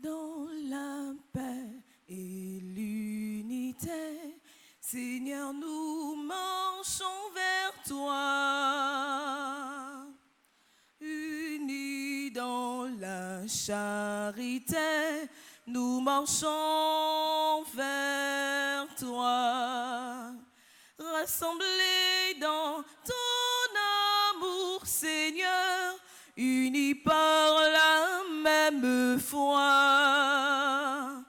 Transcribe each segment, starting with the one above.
Dans la paix et l'unité, Seigneur, nous marchons vers toi. Unis dans la charité, nous marchons vers toi. Rassemblés dans ton amour, Seigneur, unis par la même foi.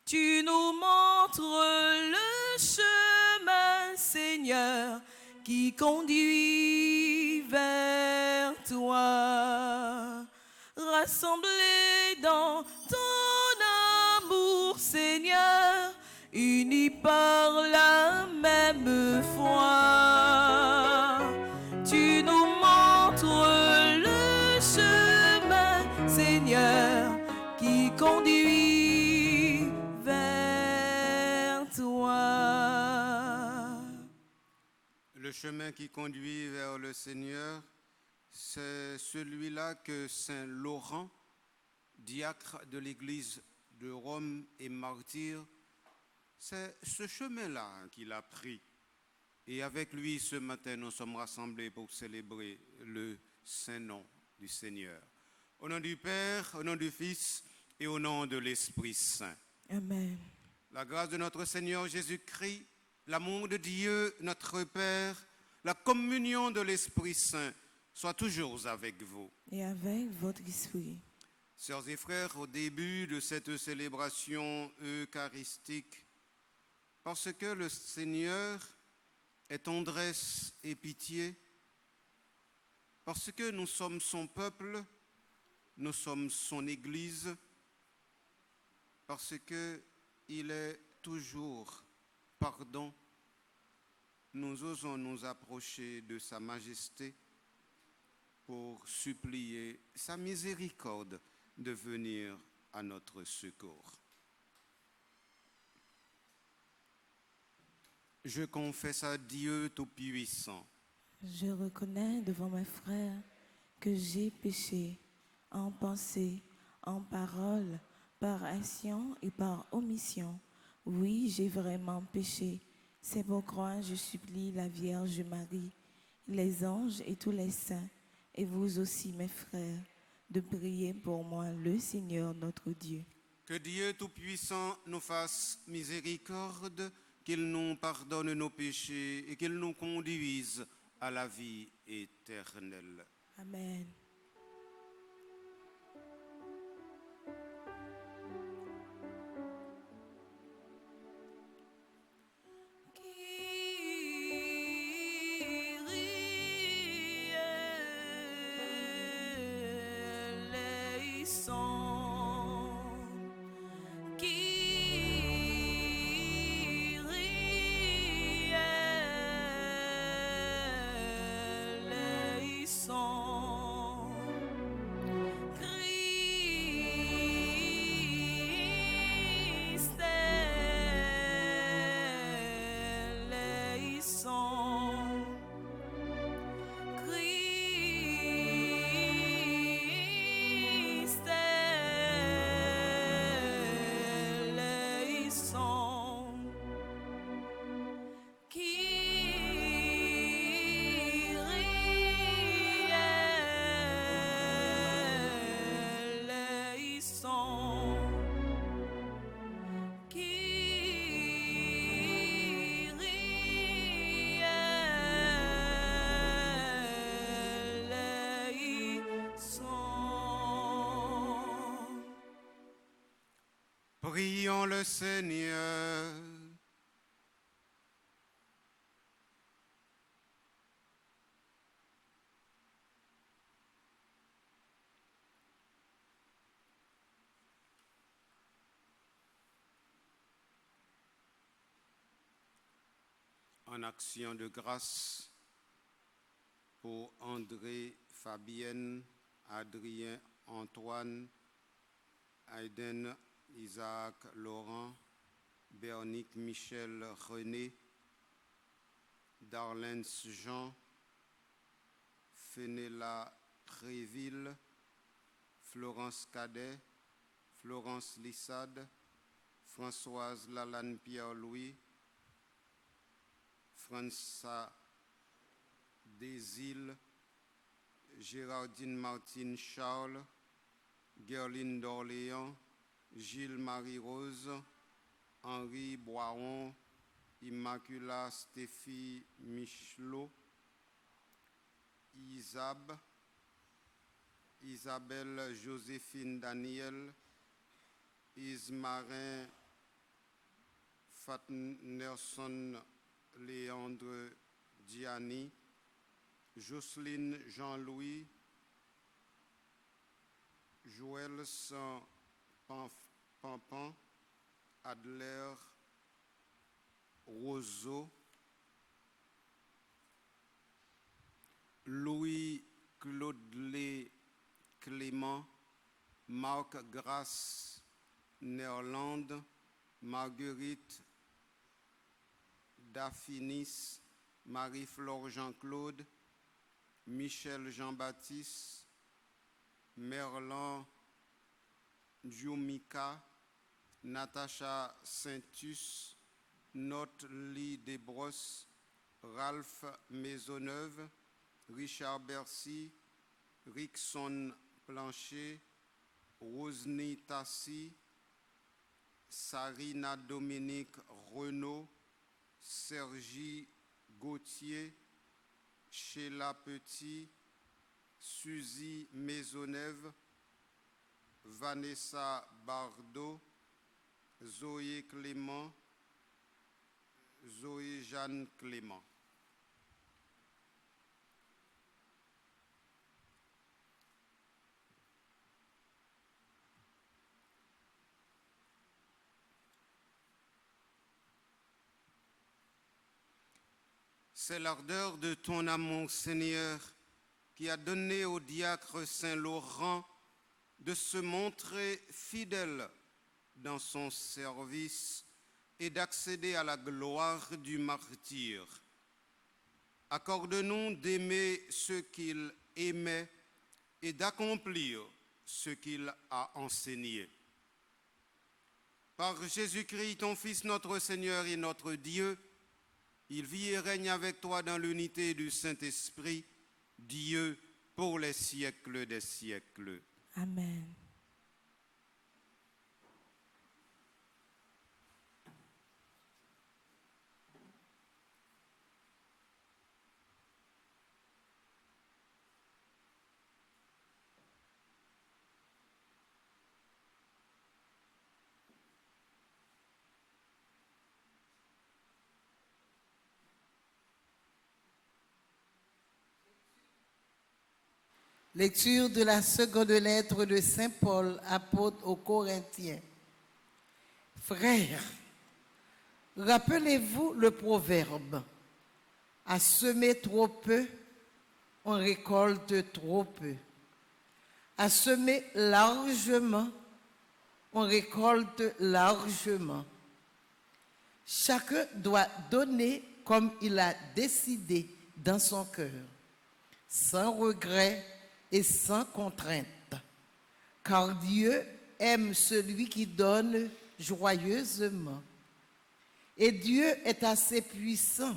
Tu nous montres le chemin, Seigneur, qui conduit vers toi. Rassemblés dans ton amour, Seigneur, unis par la même foi. Tu nous montres le chemin, Seigneur, qui conduit vers toi. Le chemin qui conduit vers le Seigneur, c'est celui-là que Saint Laurent, diacre de l'Église de Rome et martyr, c'est ce chemin-là qu'il a pris. Et avec lui, ce matin, nous sommes rassemblés pour célébrer le saint nom du Seigneur. Au nom du Père, au nom du Fils et au nom de l'Esprit Saint. Amen. La grâce de notre Seigneur Jésus-Christ, l'amour de Dieu, notre Père, la communion de l'Esprit Saint, soit toujours avec vous. Et avec votre esprit. Sœurs et frères, au début de cette célébration eucharistique, parce que le Seigneur est tendresse et pitié, parce que nous sommes son peuple, nous sommes son Église, parce qu'il est toujours pardon, nous osons nous approcher de sa majesté pour supplier sa miséricorde de venir à notre secours. Je confesse à Dieu Tout-Puissant. Je reconnais devant mes frères que j'ai péché en pensée, en parole, par action et par omission. Oui, j'ai vraiment péché. C'est pourquoi je supplie la Vierge Marie, les anges et tous les saints, et vous aussi, mes frères, de prier pour moi, le Seigneur notre Dieu. Que Dieu Tout-Puissant nous fasse miséricorde, qu'il nous pardonne nos péchés et qu'il nous conduise à la vie éternelle. Amen. devant le Seigneur. En action de grâce pour André, Fabienne, Adrien, Antoine, Aiden, Isaac, Laurent, Bernique, Michel, René, Darlens, Jean, Fenella, Réville, Florence Cadet, Florence Lissade, Françoise Lalanne Pierre-Louis, França Desil, Gérardine Martine Charles, Gerline d'Orléans, Gilles Marie-Rose, Henri Boiron, Immacula Stéphie Michelot, Isabelle Joséphine Daniel, Ismarin Fatnerson Léandre Gianni, Jocelyne Jean-Louis, Joël Pampan, Adler Roseau, Louis-Claude Clément, Marc Grasse Néerlande, Marguerite Daphinis, Marie-Flore Jean-Claude, Michel Jean-Baptiste, Merlan Djoumika, Natacha Saintus, Note Lee Desbrosses, Ralph Maisonneuve, Richard Bercy, Rickson Plancher, Rosny Tassi, Sarina Dominique Renaud, Sergi Gauthier, Sheila Petit, Suzy Maisonneuve, Vanessa Bardot, Zoé Clément, Zoé Jeanne Clément. C'est l'ardeur de ton amour, Seigneur, qui a donné au diacre Saint Laurent de se montrer fidèle dans son service et d'accéder à la gloire du martyr. Accorde-nous d'aimer ce qu'il aimait et d'accomplir ce qu'il a enseigné. Par Jésus-Christ, ton Fils, notre Seigneur et notre Dieu, il vit et règne avec toi dans l'unité du Saint-Esprit, Dieu, pour les siècles des siècles. Amen. Lecture de la seconde lettre de Saint Paul, apôtre aux Corinthiens. Frères, rappelez-vous le proverbe « À semer trop peu, on récolte trop peu. À semer largement, on récolte largement. Chacun doit donner comme il a décidé dans son cœur, sans regret et sans contrainte, car Dieu aime celui qui donne joyeusement. Et Dieu est assez puissant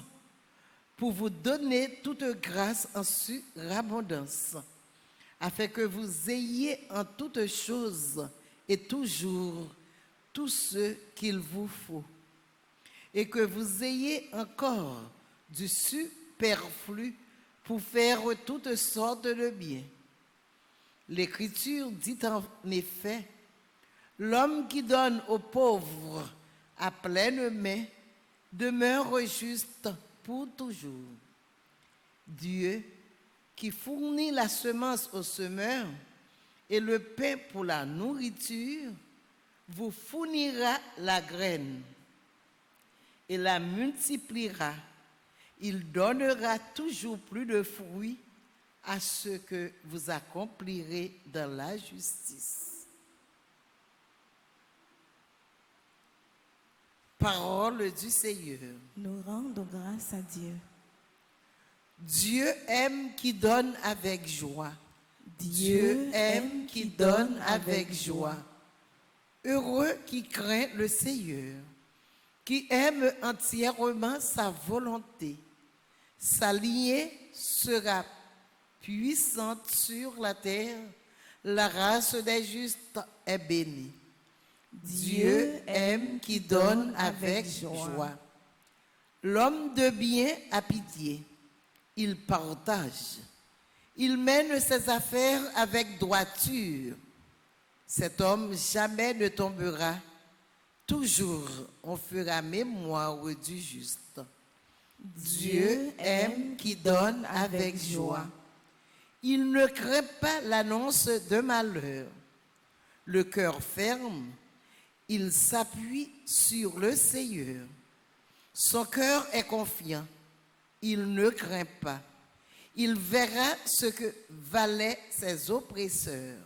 pour vous donner toute grâce en surabondance, afin que vous ayez en toutes choses et toujours tout ce qu'il vous faut, et que vous ayez encore du superflu pour faire toutes sortes de bien. L'Écriture dit en effet, L'homme qui donne aux pauvres à pleine main demeure juste pour toujours. Dieu, qui fournit la semence au semeur et le pain pour la nourriture, vous fournira la graine et la multipliera. Il donnera toujours plus de fruits à ce que vous accomplirez dans la justice. Parole du Seigneur. Nous rendons grâce à Dieu. Dieu aime qui donne avec joie. Dieu aime qui donne avec joie. Heureux qui craint le Seigneur, qui aime entièrement sa volonté. Sa lignée sera puissante sur la terre. La race des justes est bénie. Dieu aime qui donne avec joie. L'homme de bien a pitié. Il partage. Il mène ses affaires avec droiture. Cet homme jamais ne tombera. Toujours on fera mémoire du juste. Dieu aime qui donne avec joie. Il ne craint pas l'annonce de malheur. Le cœur ferme, il s'appuie sur le Seigneur. Son cœur est confiant. Il ne craint pas. Il verra ce que valaient ses oppresseurs.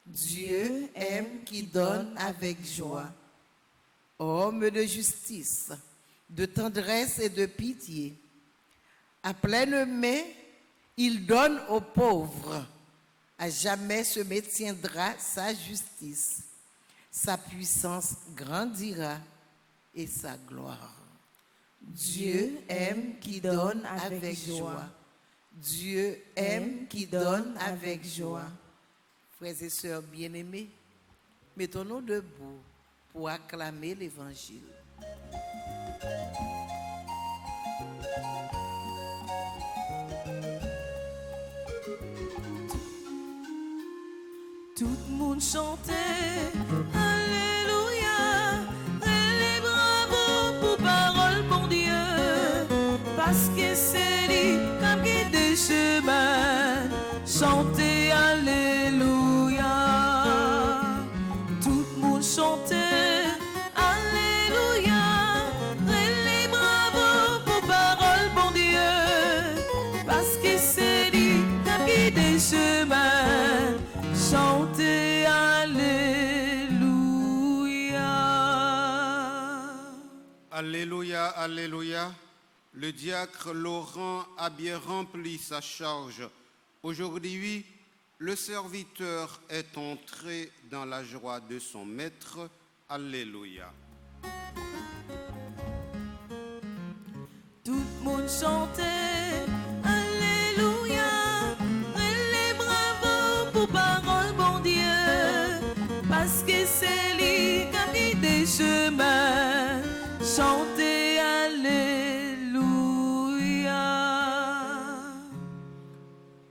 Dieu aime qui donne avec joie. Homme de justice, de tendresse et de pitié, à pleine main, il donne aux pauvres. À jamais se maintiendra sa justice. Sa puissance grandira et sa gloire. Dieu aime qui donne avec joie. Dieu aime qui donne avec joie. Frères et sœurs bien-aimés, mettons-nous debout pour acclamer l'Évangile. Tout le monde chantait Alléluia, et les bravos pour parole, bon Dieu, parce que c'est lui qui guide des chemins. Chantez Alléluia. Tout le monde chantait Alléluia, et les bravos pour parole, bon Dieu, parce que c'est lui qui guide des chemins. Chantez Alléluia. Alléluia, Alléluia. Le diacre Laurent a bien rempli sa charge. Aujourd'hui, le serviteur est entré dans la joie de son maître. Alléluia. Tout le monde chantait Alléluia, et les bravos pour parole, bon Dieu, parce que c'est lui qui a mis des chemins. Chantez Alléluia.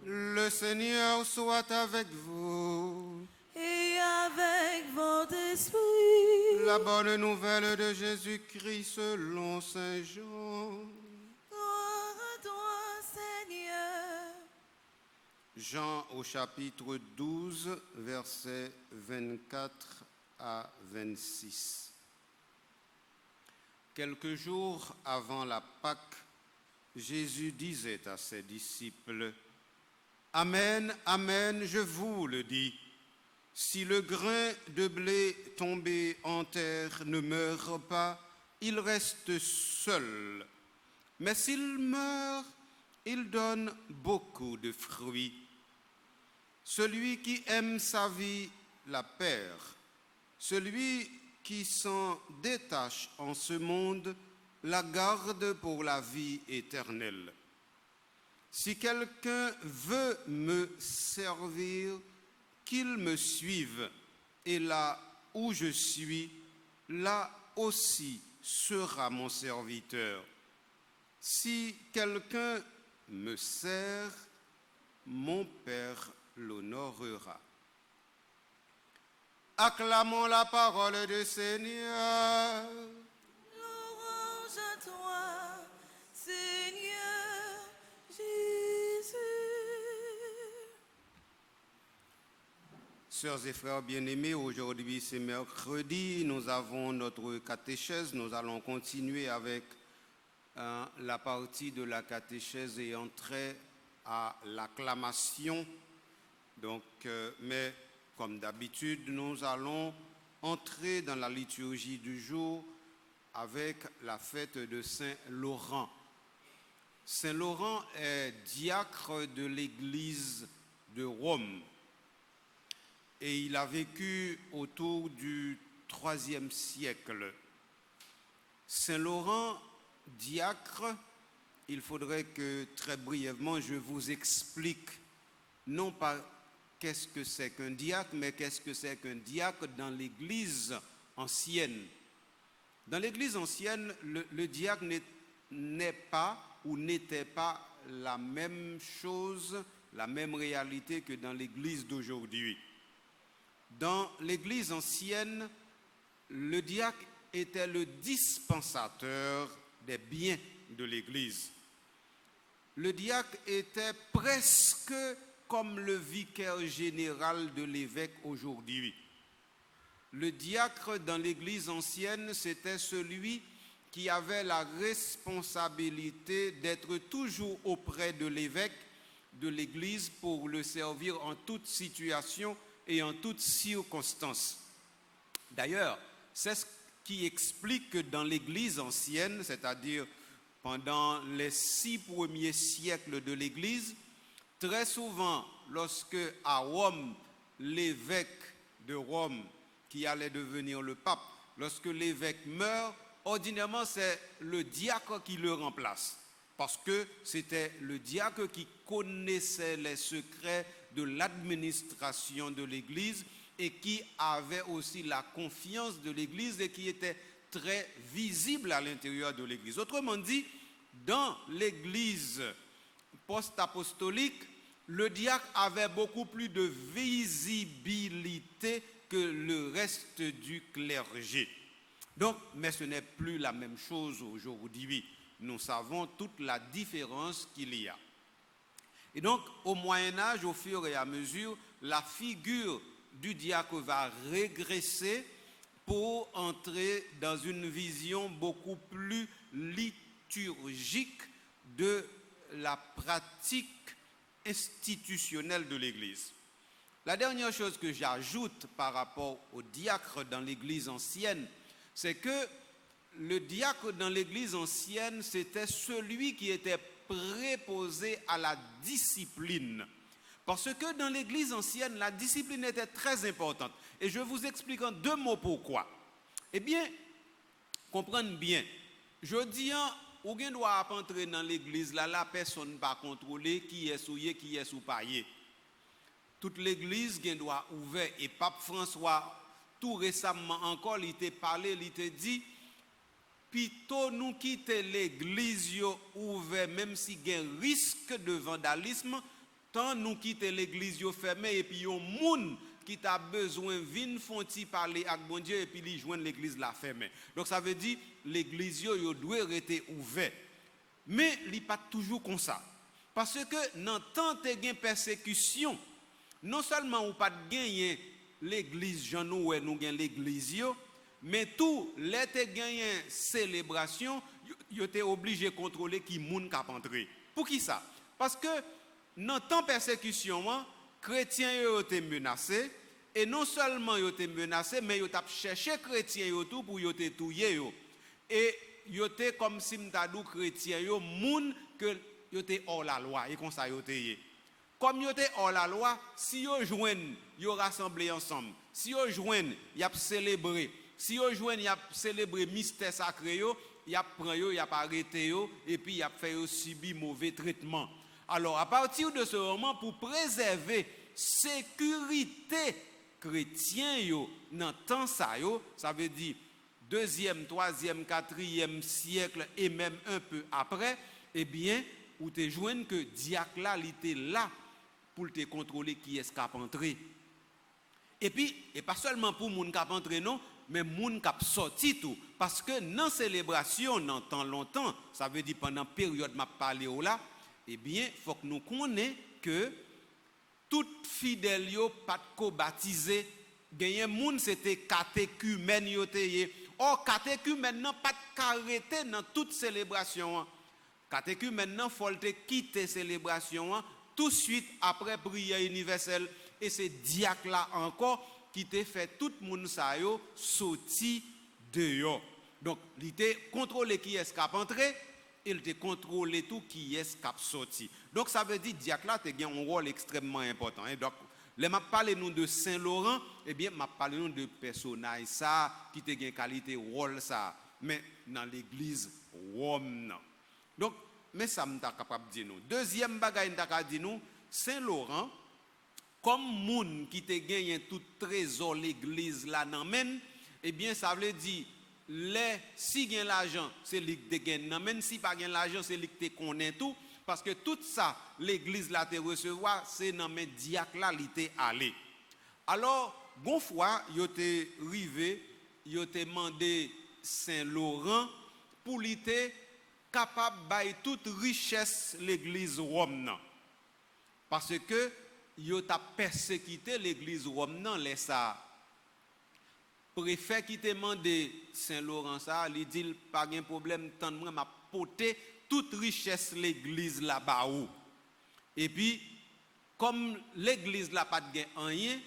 Le Seigneur soit avec vous. Et avec votre esprit. La bonne nouvelle de Jésus-Christ selon Saint Jean. Gloire à toi, Seigneur. Jean au chapitre 12, versets 24 à 26. Quelques jours avant la Pâque, Jésus disait à ses disciples, « Amen, amen, je vous le dis, si le grain de blé tombé en terre ne meurt pas, il reste seul. Mais s'il meurt, il donne beaucoup de fruits. Celui qui aime sa vie la perd. Celui qui s'en détache en ce monde la garde pour la vie éternelle. Si quelqu'un veut me servir, qu'il me suive, et là où je suis, là aussi sera mon serviteur. Si quelqu'un me sert, mon Père l'honorera. Acclamons la parole du Seigneur. Louange à toi, Seigneur Jésus. Sœurs et frères bien-aimés, aujourd'hui c'est mercredi, nous avons notre catéchèse. Nous allons continuer avec la partie de la catéchèse ayant trait à l'acclamation. Donc, mais comme d'habitude, nous allons entrer dans la liturgie du jour avec la fête de Saint Laurent. Saint Laurent est diacre de l'église de Rome et il a vécu autour du IIIe siècle. Saint Laurent, diacre, il faudrait que très brièvement je vous explique non pas qu'est-ce que c'est qu'un diacre, mais qu'est-ce que c'est qu'un diacre dans l'église ancienne. Dans l'église ancienne, le diacre n'est pas ou n'était pas la même chose, la même réalité que dans l'église d'aujourd'hui. Dans l'église ancienne, le diacre était le dispensateur des biens de l'église. Le diacre était presque comme le vicaire général de l'évêque aujourd'hui. Le diacre dans l'église ancienne, c'était celui qui avait la responsabilité d'être toujours auprès de l'évêque de l'église pour le servir en toute situation et en toute circonstance. D'ailleurs, c'est ce qui explique que dans l'église ancienne, c'est-à-dire pendant les 6 premiers siècles de l'église, très souvent, lorsque à Rome, l'évêque de Rome, qui allait devenir le pape, lorsque l'évêque meurt, ordinairement c'est le diacre qui le remplace, parce que c'était le diacre qui connaissait les secrets de l'administration de l'église et qui avait aussi la confiance de l'église et qui était très visible à l'intérieur de l'église. Autrement dit, dans l'église post-apostolique, le diacre avait beaucoup plus de visibilité que le reste du clergé. Donc, mais ce n'est plus la même chose aujourd'hui. Nous savons toute la différence qu'il y a. Et donc, au Moyen-Âge, au fur et à mesure, la figure du diacre va régresser pour entrer dans une vision beaucoup plus liturgique de la pratique institutionnelle de l'Église. La dernière chose que j'ajoute par rapport au diacre dans l'Église ancienne, c'est que le diacre dans l'Église ancienne, c'était celui qui était préposé à la discipline. Parce que dans l'Église ancienne, la discipline était très importante. Et je vous explique en 2 mots pourquoi. Eh bien, comprenez bien, je dis, ou bien doit entrer dans l'église, là, la personne ne va contrôler qui est souillé, qui est sous-paillé. Toute l'église doit ouvert. Et Pape François, tout récemment encore, il t'a parlé, il t'a dit, plutôt nous quitter l'église ouverte, même si il y a un risque de vandalisme, tant nous quitter l'église fermée et puis il y a un monde qui a besoin de venir parler avec bon Dieu et puis il joindre l'église la fermée. Donc ça veut dire l'église doit rester ouverte. Mais il n'est pas toujours comme ça. Parce que dans tant de persécution, non seulement ou pas gagner l'église, j'en nous gagnons l'église, mais tout les te gagné célébration, yo te obligé de contrôler qui moun k'ap entrer. Pour qui ça? Parce que dans tant persécution, chrétiens yo te menacé et non seulement yo te menacé, mais yo t'a cherché chrétiens yo tout pour yo te touyer yo. Et yo te comme si m'tadou chrétiens yo moun que yo te hors la loi et comme ça yo te yé. Comme yo te hors la loi, si yo joignent, yo rassemblé ensemble. Si yo joignent, y a célébrer. Si yo joignent, y a célébrer mystère sacré yo, y a prend yo, y a arrêté yo et puis y a fait yo subir mauvais traitement. Alors à partir de ce moment, pour préserver sécurité chrétien yo dans temps ça yo, ça veut dire 2e, 3e, 4e siècle et même un peu après, eh bien, ou te joignent que diacre là, il était là pour te contrôler qui est capable d'entrer. Et puis, et pas seulement pour moun k'ap entré non, mais moun k'ap sorti tout. Parce que dans célébration, dans temps longtemps, ça veut dire pendant période m'a parlé là, eh bien, faut que nous connaissions que tout fidèle yo pas ko baptisé, gagné moun c'était catéchumène yo te. Or catéchumène nan pas arrêté dans toute célébration. Catéchumène nan faut te quitter célébration tout de suite après prière universelle. Et c'est diacre là encore qui te fait tout le monde ça yo sorti dehors. Donc, il était contrôlé qui est cap entré, il te contrôlé tout qui est cap sorti. Donc ça veut dire diacre là te gagne un rôle extrêmement important. Et donc les m'a parlé nous de Saint Laurent, eh bien m'a parlé nous de personnage ça qui te gagne qualité rôle ça, mais dans l'église Rome. Donc mais ça m'ta capable dire nous. Deuxième bagaille m'ta capable dire nous, Saint Laurent comme moun qui te gagne tout trésor l'église là nan men, eh bien ça veut dire si gagne l'argent c'est lui qui te gagne nan men, si pas gagne l'argent c'est lui qui te connaît tout, parce que tout ça l'église là te recevoir c'est nan men diacre là li te aller. Alors gon fois yo te rivé, yo te mandé Saint Laurent pour li te capable bay toute richesse l'église Rome nan. Parce que yo t'a persécuté l'église Rome nan laisse ça. Préfet qui te mandé Saint Laurent ça, il dit pas de problème tant moi m'a porté toute richesse l'église là-bas ou. Et puis comme l'église là pas de rien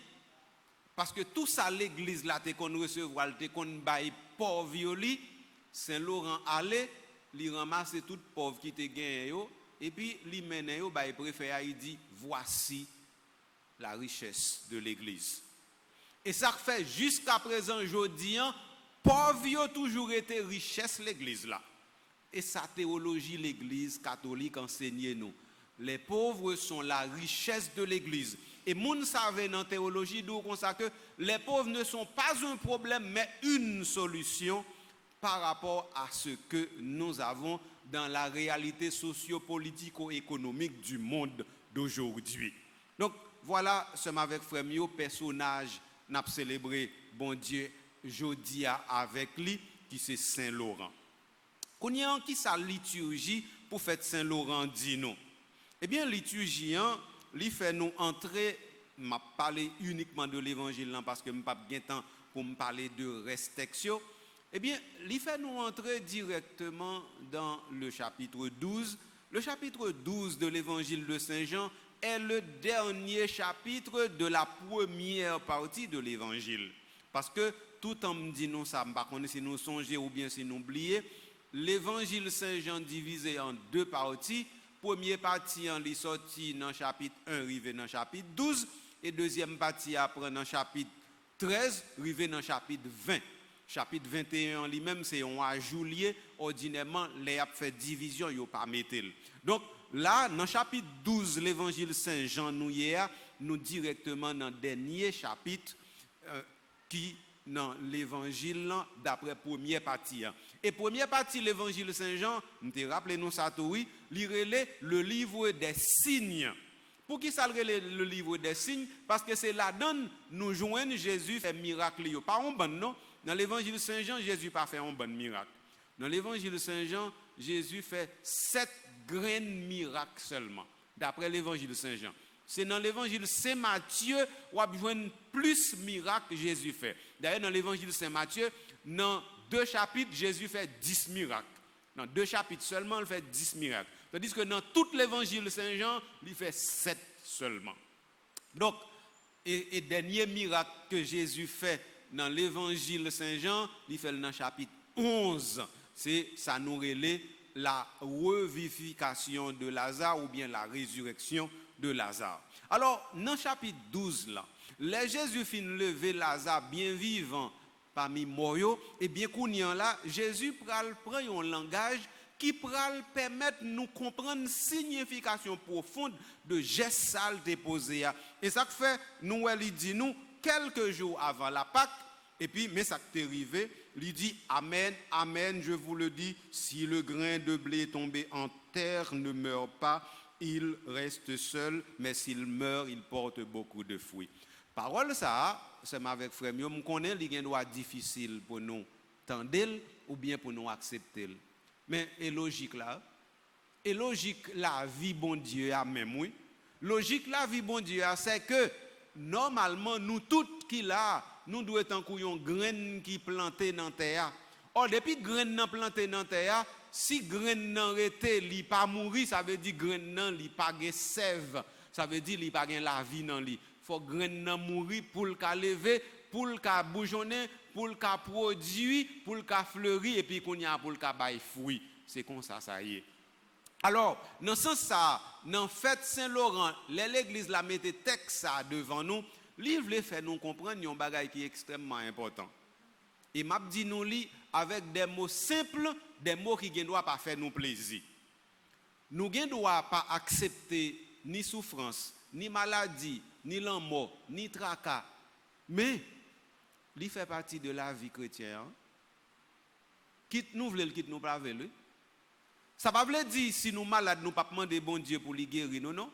parce que tout ça l'église là te kon recevoir, te kon bay pauvre yoli, Saint Laurent allait, li ramasse toute pauvre qui te gagne yo et puis li mène yo bay préfet il dit voici la richesse de l'église. Et ça fait jusqu'à présent, aujourd'hui, pauvre a toujours été richesse l'église là. Et sa théologie, l'église catholique enseigne nous. Les pauvres sont la richesse de l'église. Et moun savait dans la théologie d'où comme ça que les pauvres ne sont pas un problème, mais une solution par rapport à ce que nous avons dans la réalité socio-politico-économique du monde d'aujourd'hui. Donc, voilà, sommes avec frère Mio, personnage n'a célébré bon Dieu jeudi avec lui qui c'est Saint Laurent. Connait qui sa liturgie pour fête Saint Laurent dit nous. Eh bien liturgie li fait nous entrer m'a parler uniquement de l'évangile parce que m'pas gain temps pour me parler de restriction. Eh bien li fait nous entrer directement dans le chapitre 12. Le chapitre 12 de l'évangile de Saint Jean est le dernier chapitre de la première partie de l'évangile. Parce que tout en me dit nous ça, pas si nous songer ou bien si nous oublier, l'évangile Saint Jean divisé en deux parties. Première partie en est sorti dans chapitre 1, arrivé dans chapitre 12, et deuxième partie après dans chapitre 13, arrivé dans chapitre 20. Chapitre 21 en lui-même, c'est un ajout lié, ordinairement, les a fait division, il n'y a pas mettre. Donc, là, dans le chapitre 12, l'évangile Saint-Jean, nous directement dans le dernier chapitre qui dans l'évangile d'après première partie. Et première partie de l'évangile Saint-Jean, nous te rappelez nous ça tout oui, le livre des signes. Pour qui ça le livre des signes? Parce que c'est là-dedans nous joignons Jésus fait miracle. Pas un bon non. Dans l'évangile Saint-Jean, Jésus pas fait un bon miracle. Dans l'évangile Saint-Jean, Jésus fait 7 grands miracles seulement, d'après l'évangile Saint-Jean. C'est dans l'évangile Saint-Matthieu où on voit plus de miracles que Jésus fait. D'ailleurs, dans l'évangile Saint-Matthieu, dans 2 chapitres, Jésus fait 10 miracles. Dans 2 chapitres seulement, il fait 10 miracles. Tandis que dans tout l'évangile Saint-Jean, il fait 7 seulement. Donc, et dernier miracle que Jésus fait dans l'évangile Saint-Jean, il fait dans le chapitre 11. C'est ça nous relève la revivification de Lazare ou bien la résurrection de Lazare. Alors, dans le chapitre 12, là, les Jésus fin lever Lazare bien vivant parmi morts, et bien qu'on y en là, Jésus prend un langage qui pral permettre nous comprendre la signification profonde de geste sale déposé. Et ça fait, nous, il dit nous, quelques jours avant la Pâque, et puis, mais ça qui est arrivé, il dit, Amen, Amen, je vous le dis, si le grain de blé tombé en terre ne meurt pas, il reste seul, mais s'il meurt, il porte beaucoup de fruits. Parole ça, c'est avec frère, je connais qu'il y a droit difficile pour nous tendre ou bien pour nous accepter. Mais est logique là. Et logique la vie bon Dieu a même oui. Logique la vie bon Dieu a c'est que normalement nous toutes qui là, nous devons être en couillon graine qui plantée dans terre. Or depuis graine nan plantée dans terre, si graine nan rete li pas mourir, ça veut dire graine nan li pas gen sève, ça veut dire li pas gen la vie nan li. Faut graine nan mourir pour le ka lever, pour le ka bouillonner, pour le ka produire, pour le ka fleurir et puis qu'on y a pour le ka bay fruit. C'est comme ça y est. Alors, dans ce sens ça, dans fête Saint-Laurent, l'église la mette texte ça devant nous, li vle faire nous comprendre un bagage qui est extrêmement important. Et m'a dit nous li avec des mots simples, des mots qui ne doivent pas faire nous plaisir. Nous ne doivons pas accepter ni souffrance, ni maladie, ni la mort, ni tracas. Mais, il fait partie de la vie chrétienne. Quitte nous, quitte nous pas veut. Ça ne veut pas dire si nous malades, nous ne pouvons pas demander bon Dieu pour les guérir, non.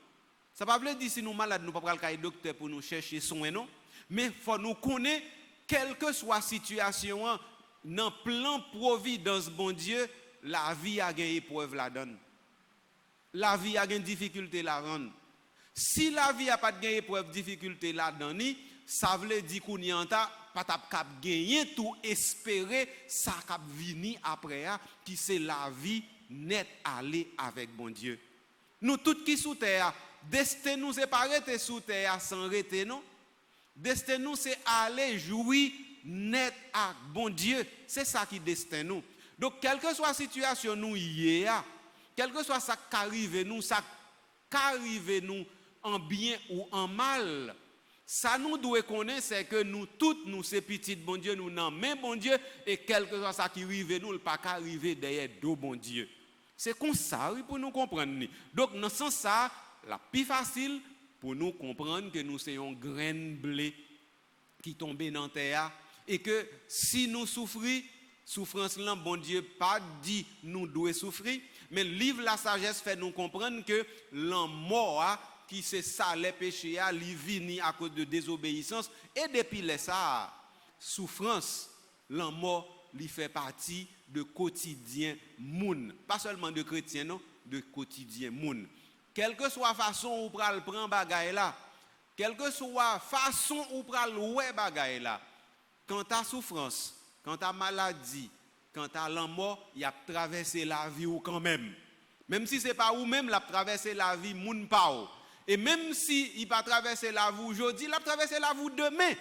Ça ne veut pas dire si nous malades, nous ne pouvons pas aller au docteur pour nous chercher soin, non. Mais il faut nous connaître, quelle que soit la situation, dans le plan providence, bon Dieu, la vie a une épreuve la donne. La vie a une difficulté la rendre. Si la vie n'a pas de épreuve, difficulté la donne, ça veut dire qu'on n'y a pas de gagner tout espérer, ça cap venir après, qui c'est la vie net aller avec bon Dieu. Nous tous qui sous terre, destin nous est pas arrêté sous terre sans arrêter non. Destin nous c'est aller jouir net avec bon Dieu. C'est ça qui destin nous. Donc quelle que soit la situation nous y est, quel que soit ça qui arrive nous, ça qui arrive nous en bien ou en mal, ça nous doit connaître c'est que nous toutes nous c'est petit bon Dieu nous non même bon Dieu et quel que soit ça qui arrive nous le pas arriver derrière dos bon Dieu. C'est comme ça pour nous comprendre. Donc dans ce sens ça la plus facile pour nous comprendre que nous sommes graine blé qui tombe dans terre et que si nous souffrons souffrance là bon Dieu pas dit nous devons souffrir mais livre la sagesse fait nous comprendre que la mort qui c'est ça les péchés li vini à cause de désobéissance et depuis ça souffrance la mort li fait partie de quotidien moun pas seulement de chrétiens non de quotidien moun quelle que soit façon ou pral prend bagaille là quelle que soit façon ou pral ouais bagaille là quand ta souffrance quand ta maladie quand ta la mort il a traversé la vie ou quand même si c'est pas ou même l'a traversé la vie moun pa ou et même si il pas traversé la vie aujourd'hui l'a traversé la vie demain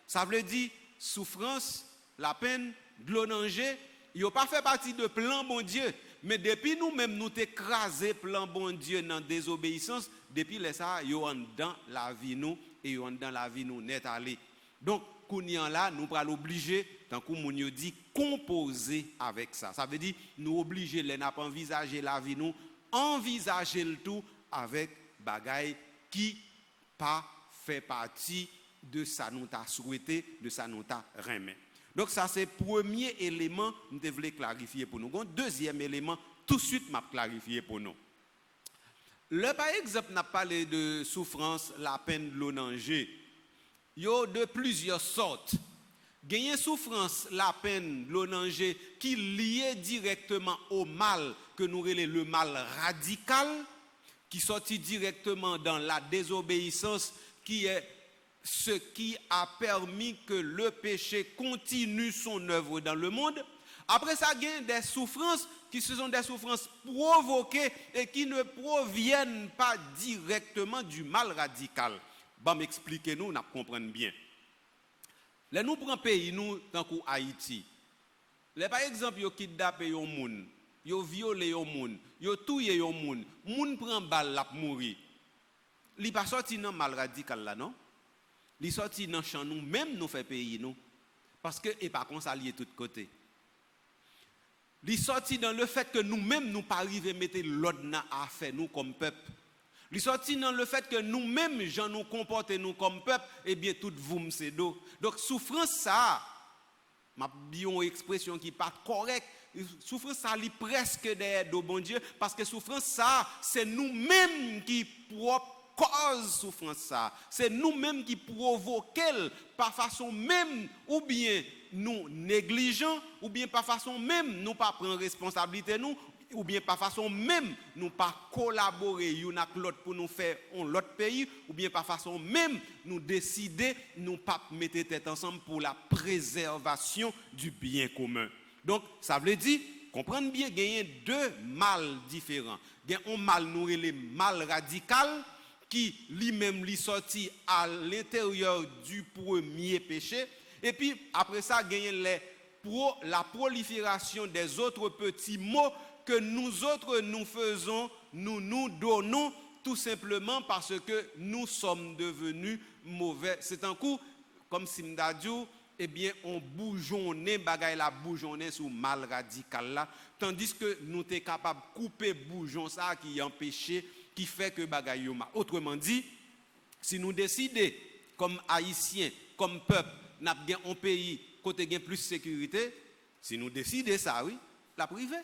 ça veut dire souffrance la peine de l'eau danger il n'a pas fait partie de plan bon Dieu mais depuis nous-mêmes nous t'écraser plan bon Dieu dans désobéissance depuis les ça yo en dans la vie nous et yo en dans la vie nous net aller donc kounyan là nous pral obligé tant que moun yo dit composer avec ça ça veut dire nous obliger les n'a pas envisager la vie nous envisager le tout avec bagaille qui pas fait partie de ça nous t'a souhaité de ça nous t'a remet. Donc ça c'est premier élément nous devons clarifier pour nous. Deuxième élément tout de suite m'a clarifier pour nous. Le par exemple n'a parlé de souffrance, la peine, l'eau danger. Il y a de plusieurs sortes. Gagner souffrance, la peine, l'eau danger qui lié directement au mal que nous relève le mal radical qui sortit directement dans la désobéissance qui est ce qui a permis que le péché continue son œuvre dans le monde. Après ça, il y a des souffrances qui sont des souffrances provoquées et qui ne proviennent pas directement du mal radical. Bon, m'expliquez-nous, nous comprenons bien. Là, nous prenons pays, nous, tant que Haïti. Là, par exemple, ils kidnappent un monde, ils violent un monde, ils tuent un monde, le monde prend balle, la mourir. Il n'est pas sorti dans le mal radical là, non? Il est sorti dans le champ, nous, même nous fait pays, nous. Parce que, et par contre, ça lié de tous côtés. Il est sorti dans le fait que nous-mêmes, nous pas arriver à mettre l'ordre à faire, nous, comme peuple. Il est sorti dans le fait que nous-mêmes, gens nous comporter nous comme peuple, eh bien, tout vous m'sez do. Donc, souffrance, ça, ma une expression qui n'est pas correcte, souffrance, ça, lit presque derrière de bon Dieu, parce que souffrance, ça, c'est nous-mêmes qui propre cause souffrance ça. C'est nous-mêmes qui provoquons par façon même ou bien nous négligeons ou bien par façon même nous pas prendre responsabilité nous ou bien par façon même nous pas collaborer une avec l'autre pour nous faire un l'autre pays ou bien par façon même nous décider nous pas mettre tête ensemble pour la préservation du bien commun. Donc ça veut dire comprendre bien qu'il y a deux mal différents. Il y a un mal nous le mal radical qui lui-même lui sorti à l'intérieur du premier péché et puis après ça il y a la prolifération des autres petits mots que nous autres nous faisons, nous donnons tout simplement parce que nous sommes devenus mauvais. C'est un coup, comme Simdadjou, eh bien, on bougeonne, bagaille la bougeonne sous mal radical là, tandis que nous sommes capables de couper bougeon ça qui empêche, qui fait que bagaille yo mal. Autrement dit, si nous décidons, comme Haïtiens, comme peuple, n'a bien un pays côté gain plus sécurité, si nous décidons ça, oui, la privée.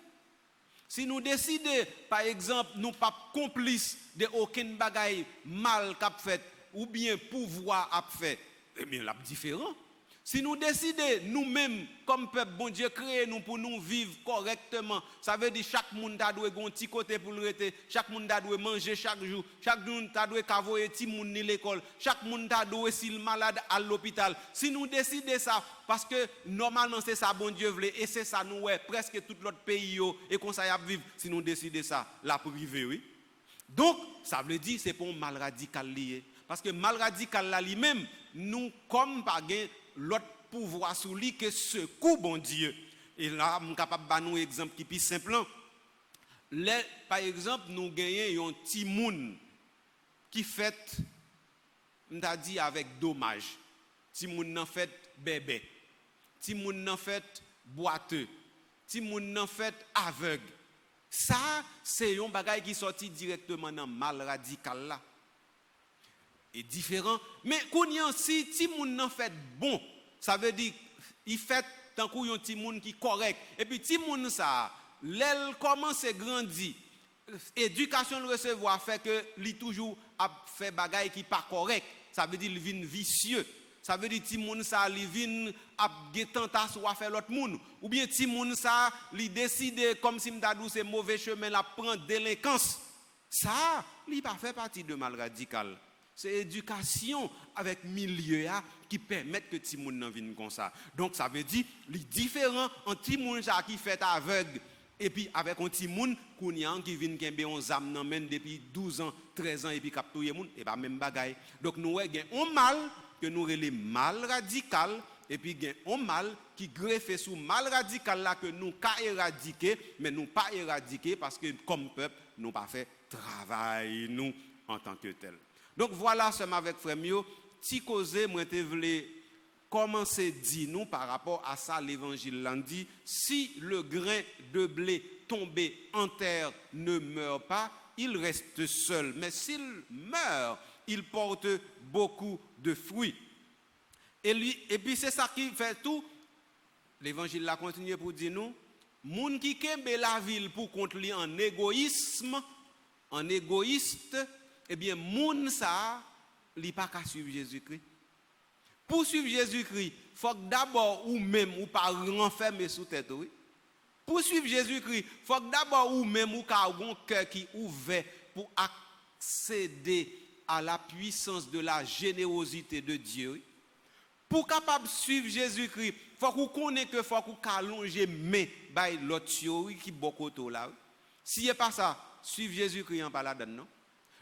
Si nous décidons, par exemple, nous pas complices de aucun bagaille mal qu'a fait ou bien pouvoir a fait, eh bien, là différent. Si nous décidons nous-mêmes, comme peuple, bon Dieu, créer nous pour nous vivre correctement, ça veut dire chaque monde doit avoir un petit côté pour le rester, chaque monde doit manger chaque jour, chaque monde doit cavoyer petit monde à l'école, chaque monde doit s'il malade à l'hôpital. Si nous décidons ça, parce que normalement c'est ça bon Dieu voulait, et c'est ça nous ouais, presque tout l'autre pays et qu'on ça y a vivre, si nous décidons ça, la privée, oui. Donc, ça veut dire c'est pour un mal radical lié. Parce que mal radical là lui-même, nous comme pas l'autre pouvoir sur lui que ce coup bon Dieu. Et là, je suis capable de donner un exemple qui est plus simple. Par exemple, nous gagnons un petit monde qui fait, on a dit avec dommage. Petit monde n'a fait bébé. Petit monde n'a fait boiteux. Petit monde n'a fait aveugle. Ça, c'est un bagage qui sorti directement dans le mal radical là. Et différent. Mais si ti moun nan fait bon, ça veut dire il fait tant qu'on yon ti moun qui correct. Et puis ti moun ça, l'elle commence à grandir. Éducation le recevoir fait que li toujours a fait bagay qui pas correct. Ça veut dire il vient vicieux. Ça veut dire ti moun ça li vient a gen tentation à faire l'autre moun ou bien ti moun ça li décide comme si m'dadou c'est mauvais chemin la prendre délinquance. Ça, li pas fait partie de mal radical. C'est l'éducation avec milieu qui permet que ti moun nan vienne comme ça. Donc ça veut dire les différents entre ti moun qui fait aveugle et puis avec un ti moun qui vient kembe on zam nan men depuis 12 ans, 13 ans et puis k'ap touye moun et pas même bagaille. Donc nous gen un mal que nous relé mal radical et puis gen un mal qui greffe sous mal radical là que nous ka éradiquer mais nous pas éradiquer parce que comme peuple nous pas fait travail nous en tant que tel. Donc voilà, c'est avec frère Mio, ti cause moi te voulais commencer dire nous par rapport à ça l'évangile l'a dit, si le grain de blé tombé en terre ne meurt pas, il reste seul, mais s'il meurt, il porte beaucoup de fruits. Et puis c'est ça qui fait tout. L'évangile l'a continué pour dire nous, moun qui kembe la ville pour contre lui en égoïsme, en égoïste, eh bien, moun ça, li pas qu'à suivre Jésus-Christ. Pour suivre Jésus-Christ, il faut que d'abord ou même ou pas renfermer sous tête, oui. Pour suivre Jésus-Christ, il faut que d'abord ou même ou qu'à un cœur qui ouvert pour accéder à la puissance de la générosité de Dieu. Oui. Pour capable suivre Jésus-Christ, il faut qu'on connaisse que faut qu'on allonger main by l'autre qui beaucoup là. Si n'est pas ça, suivre Jésus-Christ en pas là-dedans, non?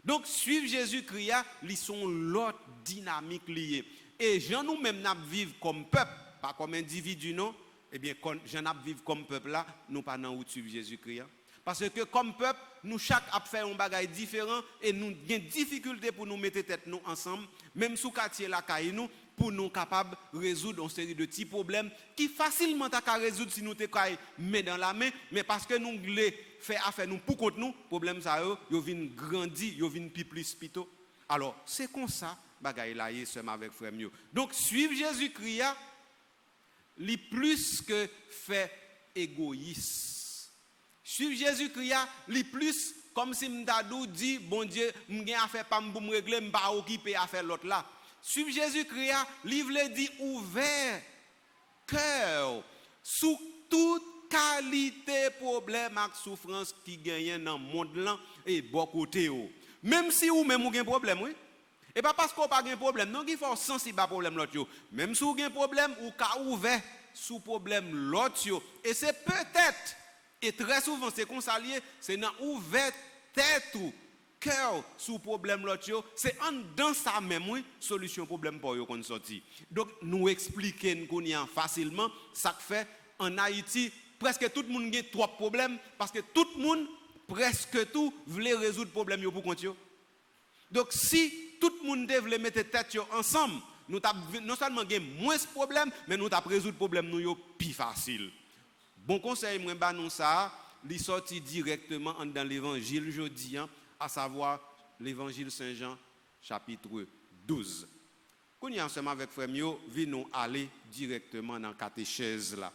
Donc, suivre Jésus-Christ, ils sont l'autre dynamique liée. Et j'en nous-mêmes n'a vivre comme peuple, pas comme individu, non? Eh bien, j'en ai vivre comme peuple là, nous pas dans où suivre Jésus-Christ. Parce que comme peuple, nous chaque a fait un bagage différent et nous avons des difficultés pour nous mettre tête nous ensemble, même sous quartier la caille nous, pour nous capables de résoudre une série de petits problèmes qui facilement ta résoudre si nous te caille mais dans la main, mais parce que nous voulons faire affaire nous pour contre nous, problème ça yo vinn grandir, yo vinn plus pito. Alors, c'est comme ça bagaille là seulement avec frère mieux. Donc suivre Jésus-Christ li plus que fait égoïste. Suivre Jésus-Christ li plus comme si m'tadou dit bon Dieu m'gen affaire pas pour me régler m'pa occupé à faire l'autre là. Suivre Jésus-Christ, livre dit ouvert cœur sous toute qualité problème ak souffrance qui gagne dans monde là et bon côté yo. Même si ou même ou gen problème oui. Et pas parce qu'on pas gen problème, non qu'il faut sensible à problème l'autre yo. Même si ou gen problème ou ka ouvert sous problème l'autre yo. Et c'est peut-être et très souvent c'est qu'on s'allie, c'est dans ouvert tête ou cœur sous problème l'autre yo, c'est en dans ça même oui, solution problème pour yo qu'on sorti. Donc nous expliquer nous facilement ça fait en Haïti presque tout le monde a trois problèmes parce que tout le monde presque tout voulait résoudre problème yo pour compte yo. Donc si tout le monde devait mettre tête yo ensemble, nous non seulement gain moins de problèmes mais nous t'a résoudre problème nous yo plus facile. Bon conseil moi ba nous ça, li sorti directement dans l'évangile jodi à savoir l'évangile Saint-Jean chapitre 12. Quand nous ensemble avec frère Mio, nous aller directement dans catéchèse là.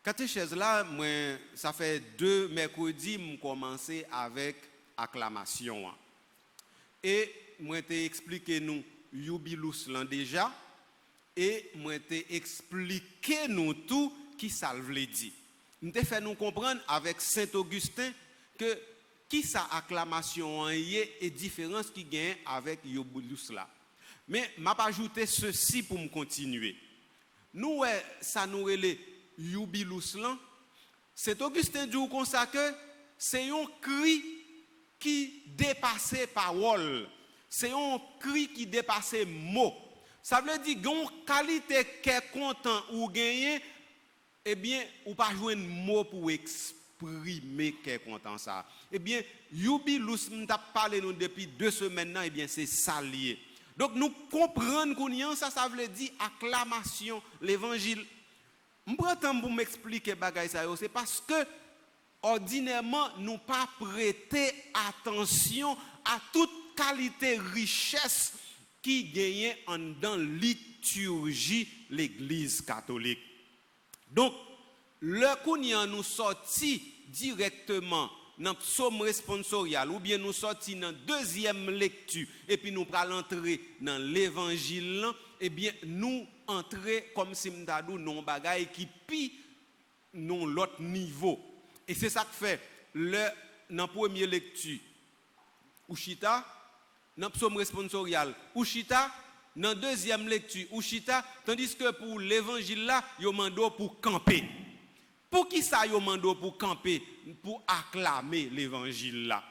Catéchèse là, moi ça fait 2 mercredis me commencer avec acclamation. Et moi t'ai expliqué nous jubilus là déjà et moi t'ai expliqué nous tout qui ça veut dire. Nous t'ai fait nous comprendre avec Saint Augustin que qui sa acclamation et différence qui gagne avec jubilus là. Mais m'a pas ajouté ceci pour me continuer. Nous ça nous relève jubilus là. Saint Augustin dit comme ça que c'est un cri qui dépasse parole. C'est un cri qui dépasse mot. Ça veut dire gon qualité qu'est content ou gagner eh bien ou pas jouer un mot pour exprimer qu'est content ça. Eh bien jubilus m't'a parlé nous depuis 2 semaines là, eh bien c'est ça lié. Donc nous comprenons qu'on ça veut dire acclamation l'évangile. M'prends temps pour m'expliquer bagay ça c'est parce que ordinairement nous pas prêter attention à toute qualité richesse qui gagne dans liturgie l'église catholique. Donc le kounya nous sorti directement dans psaume responsorial ou bien nous sorti dans deuxième lecture et puis nous pral entrer dans l'évangile et bien nous entrer comme si m'tadou non bagay qui pi non l'autre niveau. Et c'est ça que fait le dans première lecture ou chita dans psaume responsorial ou chita dans deuxième lecture ou chita tandis que pour l'évangile là yo mando pour camper. Pour qui ça yo mando pour camper pour acclamer l'évangile là?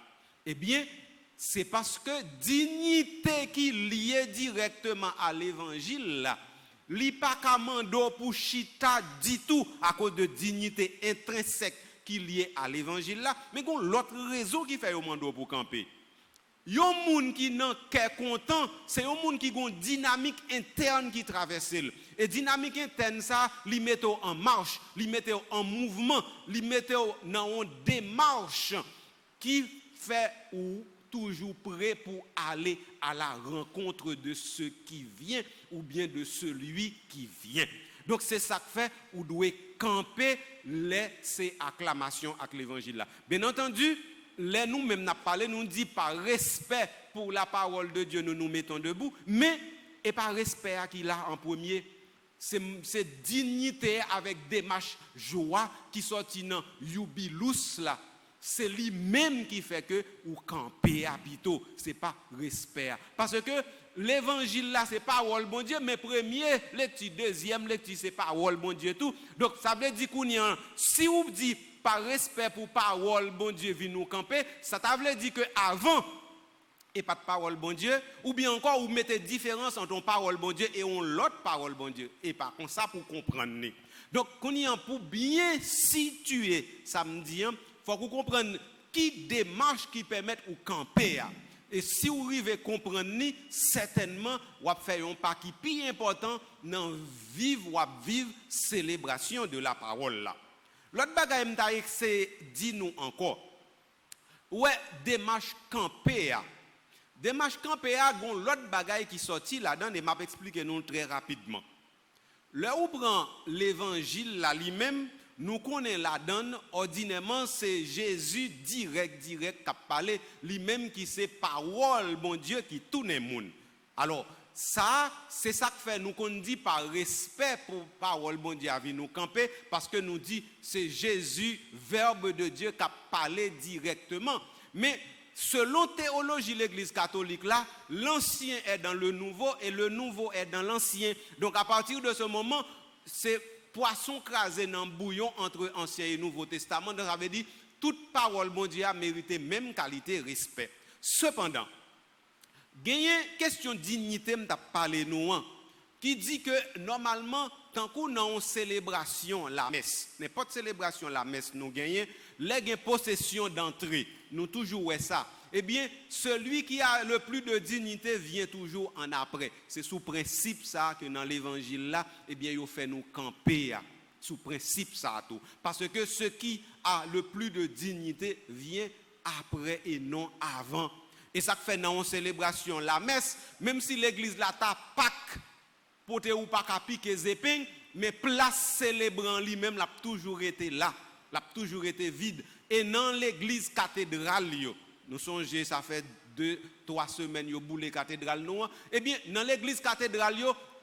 Eh bien c'est parce que dignité qui liée directement à l'évangile là li pa ka mando pour chita du tout à cause de dignité intrinsèque qui liée à l'évangile là, mais gon l'autre raison qui fait yo mando pour camper. Yon moun qui nan kè content, c'est yon moun qui gon dynamique interne qui traverse. Et dynamique interne ça, li mette en marche, li mette en mouvement, li mette dans une démarche qui fait ou toujours prêt pour aller à la rencontre de ce qui vient ou bien de celui qui vient. Donc c'est ça que fait ou doit camper ces acclamations avec l'évangile là. Bien entendu, les nous même n'a parlé nous dit par respect pour la parole de Dieu nous mettons debout, mais et par respect à qui là en premier c'est dignité avec démarche joie qui sorti dans jubilus là. C'est lui-même qui fait que ou camper habito, c'est pas respect. Parce que l'évangile là c'est parole bon Dieu, mais premier lecture, deuxième lecture c'est parole bon Dieu tout. Donc ça veut dire qu'on y a si vous dit par respect pour parole bon Dieu vient nous camper, ça veut dire que avant et pas de parole bon Dieu ou bien encore vous mettez différence entre ton parole bon Dieu et l'autre parole bon Dieu et pas comme ça pour comprendre. Donc qu'on y a pour bien situer samedi faut que vous compreniez qui démarche qui permet de camper. Et si vous arrivez à comprendre, certainement, vous allez faire un pas qui est plus important dans vivre célébration de la parole. L'autre bagaille, c'est dit nous encore. Ouais, démarche camper. Démarche camper, l'autre bagaille qui sorti là-dedans, et m'a expliqué nous très rapidement. Là où prend l'évangile là lui-même, nous connaissons la donne, ordinairement, c'est Jésus direct qui a parlé, lui-même qui c'est parole, bon Dieu, qui tourne le monde. Alors, ça, c'est ça que fait nous qu'on dit par respect pour parole, bon Dieu, à nous camper, parce que nous dit, c'est Jésus, verbe de Dieu, qui a parlé directement. Mais, selon théologie l'Église catholique là, l'ancien est dans le nouveau et le nouveau est dans l'ancien. Donc à partir de ce moment, c'est poisson crasé dans le bouillon entre ancien et nouveau testament. Donc ça veut dire toute parole bon Dieu a mérité même qualité et respect. Cependant, il y a une question de dignité m'ta parlé nous qui dit que normalement tant qu'on dans une célébration la messe, n'importe célébration la messe nous gagnons les possession d'entrée, nous toujours ça. Eh bien, celui qui a le plus de dignité vient toujours en après. C'est sous principe ça que dans l'évangile là, eh bien, il fait nous camper sous principe ça tout. Parce que ce qui a le plus de dignité vient après et non avant. Et ça fait dans une célébration la messe, même si l'église là t'a Pâques, pote ou pas qu'à piquer zéping, mais place célébrant lui-même l'a toujours été là, l'a toujours été vide. Et dans l'église cathédrale, nous songez, ça fait 2-3 semaines yo boule cathédrale nous, eh bien dans l'église cathédrale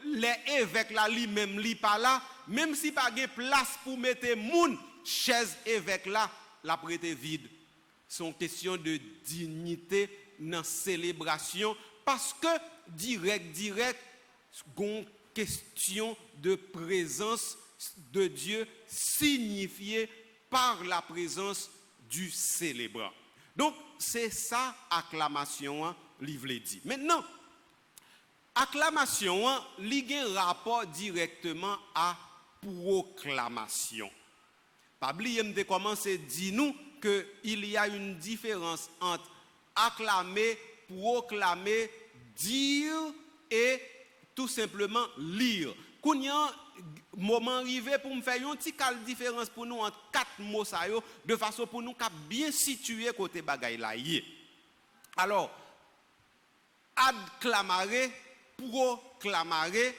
les évêques là lui-même li pas là, même si pas de place pour mettre moun chaise évêque là, la prêté vide. C'est une question de dignité dans célébration parce que direct gon question de présence de Dieu signifiée par la présence du célébrant. Donc c'est ça acclamation livre dit. Maintenant acclamation li gen rapport directement à proclamation. Pas oublier me commencer dit nous que il y a une différence entre acclamer, proclamer, dire et tout simplement lire. Kounya moment arrivé pour me faire une petite différence pour nous entre 4 mots ça yo de façon pour nous cap bien situer côté bagay là yé. Alors acclamare, proclamare,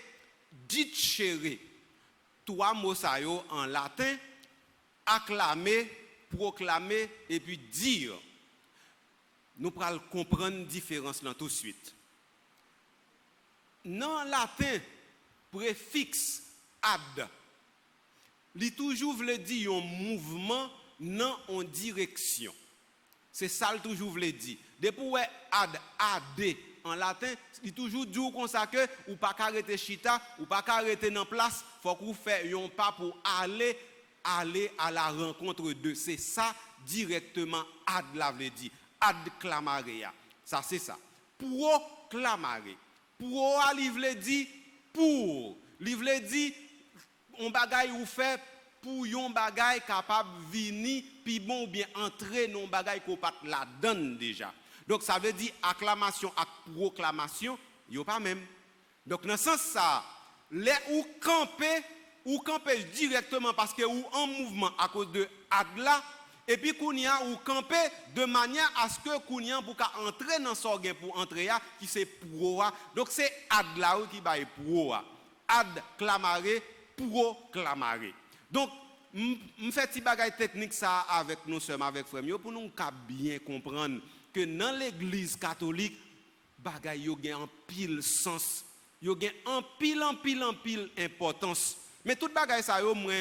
dicere. 3 mots ça yo en latin, acclamer, proclamer et puis dire. Nous pourrons comprendre la différence là tout de suite. Dans le latin, préfixe ad, il toujours veut dire un mouvement dans une direction. C'est ça le toujours veut dire. Depuis ad, ad en latin, il toujours dit comme ça que ou pas arrêter chita, ou pas arrêter dans place, faut qu'on fasse un pas pour aller à la rencontre de. C'est ça directement ad la veut dire. Ad clamare. Ça c'est ça. Proclamare. Pro il veut dire pour. Il veut dire on bagaille ou fait pour yon bagaille capable venir puis bon ou bien entrer dans bagaille qu'on pas la donne déjà. Donc ça veut dire acclamation et proclamation, yo pas même. Donc dans ce sens ça, les ou camper directement parce que ou en mouvement à cause de adla et puis kounya ou camper de manière à ce que kounya pour entrer dans sorgen pour entrer qui c'est pro. Donc c'est adla qui bail pro. Ad clamare, proclamare. Donc me fait petit bagay technique ça avec nous seuls avec frères pour nous bien comprendre que dans l'église catholique bagay yo gen en pile sens, yo gen en pile importance. Mais tout bagay ça yo moi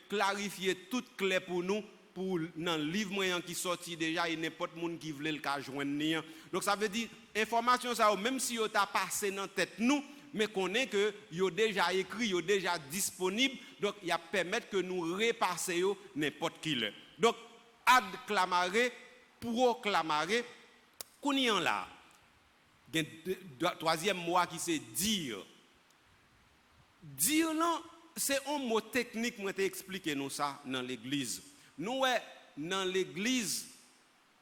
clarifier tout clair pour nous pour dans livre moyen qui sorti déjà et n'importe monde qui veut le ka joindre. Donc ça veut dire information ça même si yo t'a passé dans tête nous mais qu'on est que yo déjà écrit, yo déjà disponible, donc il y a permettre que nous repasser n'importe qui l'heure. Donc ad clamare, proclamare, qu'on y en là. Troisième mot qui c'est dire. Dire là, c'est un mot technique moi t'ai expliqué nous ça dans l'église. Nous dans l'église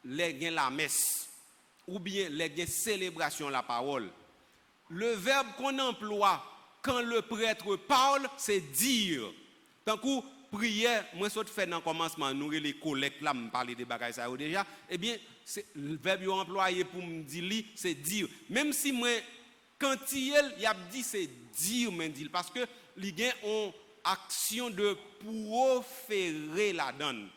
les gen la messe ou bien les gen célébration la parole. Le verbe qu'on emploie quand le prêtre parle, c'est dire. Tant que prière, moi, ce que fait dans le commencement, nous les collectes là, me parler des bagages ça déjà, eh bien, le verbe employé pour me dire, c'est dire. Même si moi, quand il y a dit, c'est dire, parce que les gens ont action de proférer la donne.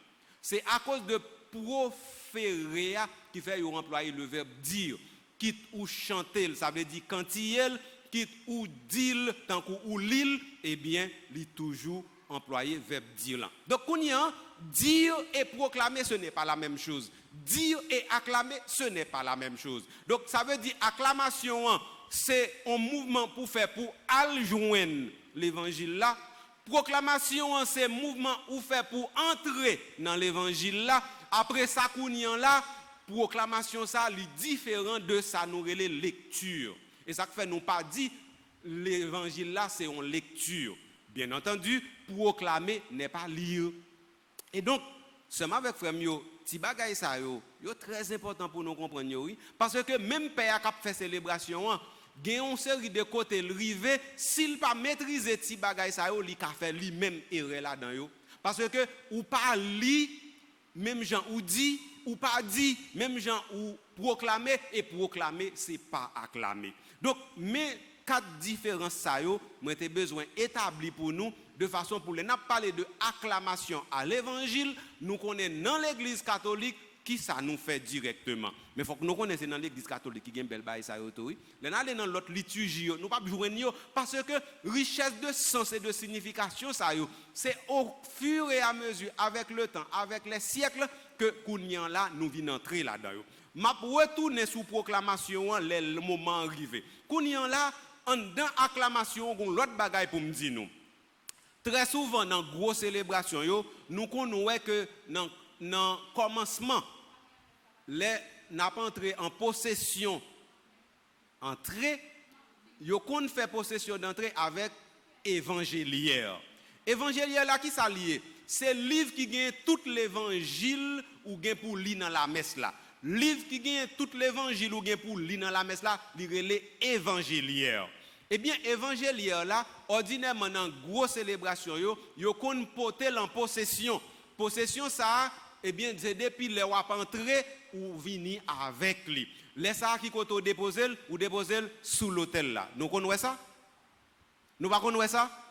C'est à cause de proférer qui fait employer le verbe dire. Quitte ou chanter, ça veut dire quand il quitte ou dire, tant ou l'île, eh bien, il toujours employé verbe dire là. Donc, dire et proclamer, ce n'est pas la même chose. Dire et acclamer, ce n'est pas la même chose. Donc, ça veut dire acclamation, c'est un mouvement pour faire pour adjoindre l'évangile là. Proclamation, c'est un mouvement pour faire pour entrer dans l'évangile là. Après ça, là, proclamation, ça, est différent de ça, nous relais lecture. Et ça fait nous pas dit l'évangile là, c'est une lecture. Bien entendu, proclamer n'est pas lire. Et donc, seulement avec frère Mio, ti bagay ça yo très important pour nous comprendre oui, parce que même père qui fait célébration, il y a une série de côtés rivé, s'il pas maîtriser ti bagay ça yo, il ka fait lui-même erreur là-dedans yo. Parce que ou pas li même gens ou dit ou pas dit même gens ou proclamer et proclamer c'est pas acclamer. Donc mais quatre différences ça yo, moi j'ai besoin établi pour nous de façon pour les n'a parler de acclamation à l'évangile, nous connaissons dans l'église catholique qui ça nous fait directement. Mais il faut que nous connaissions dans l'église catholique qui gagne belle bail ça yo oui. Là aller dans l'autre liturgie, nous pas joindre parce que richesse de sens et de signification ça yo, c'est au fur et à mesure avec le temps, avec les siècles que kounyan là nous vient entrer là-dedans. M'a retourner sous proclamation le moment arrivé. Kounyan là en dans acclamation l'autre bagaille pour me dire nous. Très souvent dans grosse célébration nous connaissons que dans commencement les n'a pas entré en possession entrée yo qu'on fait possession d'entrée avec évangéliaire. Évangéliaire là qui s'allie, c'est livre qui gagne tout l'évangile ou gagne pour lire dans la messe là. Livre qui gagne tout l'évangile ou gagne pour lire dans la messe là, lire évangéliaire. Eh bien, évangéliaire là, ordinairement dans grosse célébration yo qu'on porter en possession. Possession ça, eh bien, c'est depuis les wap entrer ou venir avec lui. Les ça qui koto déposer ou déposer sous l'autel là. Nous connaissons ça? Nous pas connaissons ça?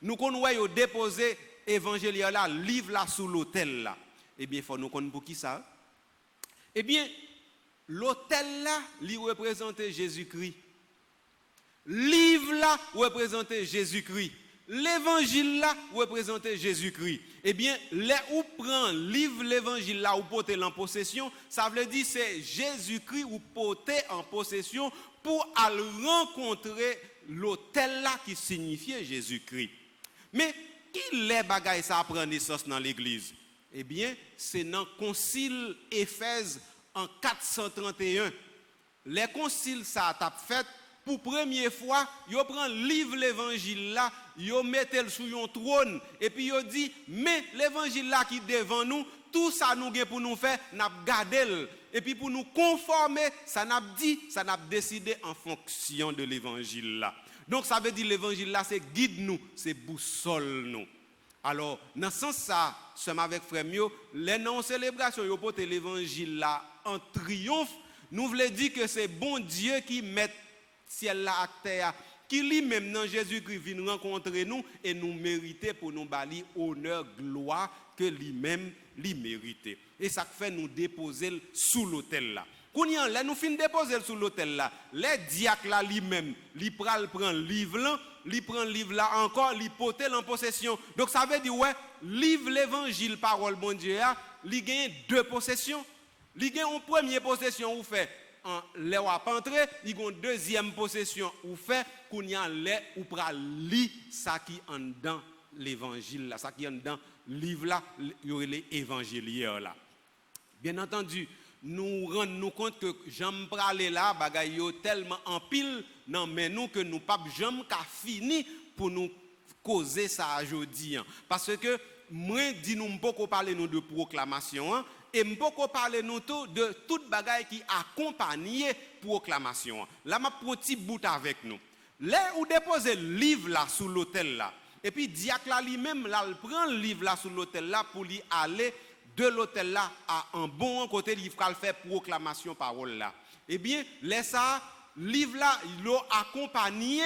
Nous connaissons déposer évangéliaire là, livre là sous l'autel là. Eh bien, il faut nous connaître pour qui ça? Eh bien, l'autel là, lui représente Jésus-Christ. Livre là représente Jésus-Christ. L'évangile là représente Jésus-Christ. Eh bien, les ou prend livre l'évangile là ou porter en possession, ça veut dire c'est Jésus-Christ ou porter en possession pour aller rencontrer l'autel là qui signifiait Jésus-Christ. Mais qui les bagaille ça prend naissance dans l'église? Eh bien, c'est dans le concile Éphèse en 431. Les conciles ça a fait pour première fois, yo prend livre l'évangile là, yo mette le sur un trône et puis yo dit mais l'évangile là qui devant nous, tout ça nous gain pour nous faire, n'a garder et puis pour nous conformer, ça n'a dit, ça n'a décidé en fonction de l'évangile là. Donc ça veut dire l'évangile là c'est guide nous, c'est boussole nous. Alors dans ce sens ça, sommes avec frère Mio, les non célébrations yo porte l'évangile là en triomphe, nous voulons dire que c'est bon Dieu qui met ciel là à terre qui lui-même dans Jésus-Christ vient rencontrer nous et nous mériter pour nous bali honneur gloire que lui-même lui mérite. Et ça fait nous déposer sous l'autel là. Kounyan là nous fin déposer sous l'autel là. Les diacres là lui-même, li pral prend livre là, li prend livre là encore, li porter en possession. Donc ça veut dire ouais, livre l'évangile parole bon Dieu a, li gagne deux possessions. Li gagne une première possession ou fait les wap entrer, il y a une deuxième possession ou fait qu'on y a les ou pral li ça qui en dans l'évangile là, ça qui en dans livre là, il y aurait les évangéliaires là. Bien entendu, nous rendons compte que j'aime parler là, bagay yo tellement en pile non mais nous que nous pas jamais ka fini pour nous causer ça aujourd'hui parce que moi dit nous pas parler nous de proclamation et m'poko parler nous tout de toute bagaille qui accompagne proclamation. Là m'a prend petit bout avec nous. Là où déposer livre là sous l'autel là et puis diacre là lui-même là il prend le livre là sous l'autel là pour lui aller de l'autel là à un bon côté livre qu'il fait proclamation parole là. Eh bien laisse ça livre là il accompagné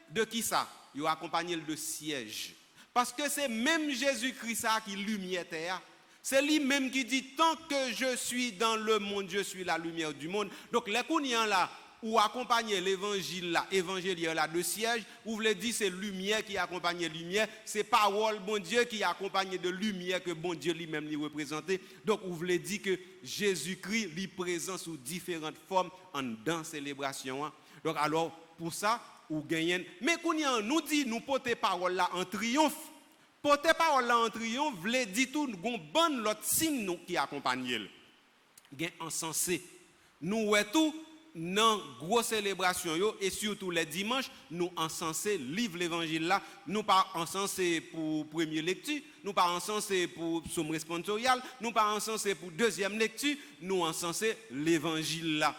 de qui ça? Il accompagné de siège. Parce que c'est même Jésus-Christ qui lumière terre. C'est lui-même qui dit, tant que je suis dans le monde, je suis la lumière du monde. Donc les kounians là, ou accompagner l'évangile là de siège, ou voulez dire c'est lumière qui accompagne lumière, c'est parole bon Dieu qui accompagne de lumière que bon Dieu lui-même lui représente. Donc vous voulez dire que Jésus-Christ lui présent sous différentes formes en dans célébration. Donc alors pour ça ou gagnent. Mais qu'on nous dit nous porter parole là en triomphe. Porter parole là en triomphe veut dire tout gon bon l'autre signe nous qui accompagne. Gain encensé. Nous ouais tout dans grosse célébration yo et surtout les dimanches nous encenser livre l'évangile là, nous pas encenser pour première lecture, nous pas encenser pour psaume responsorial, nous pas encenser pour deuxième lecture, nous encenser l'évangile là.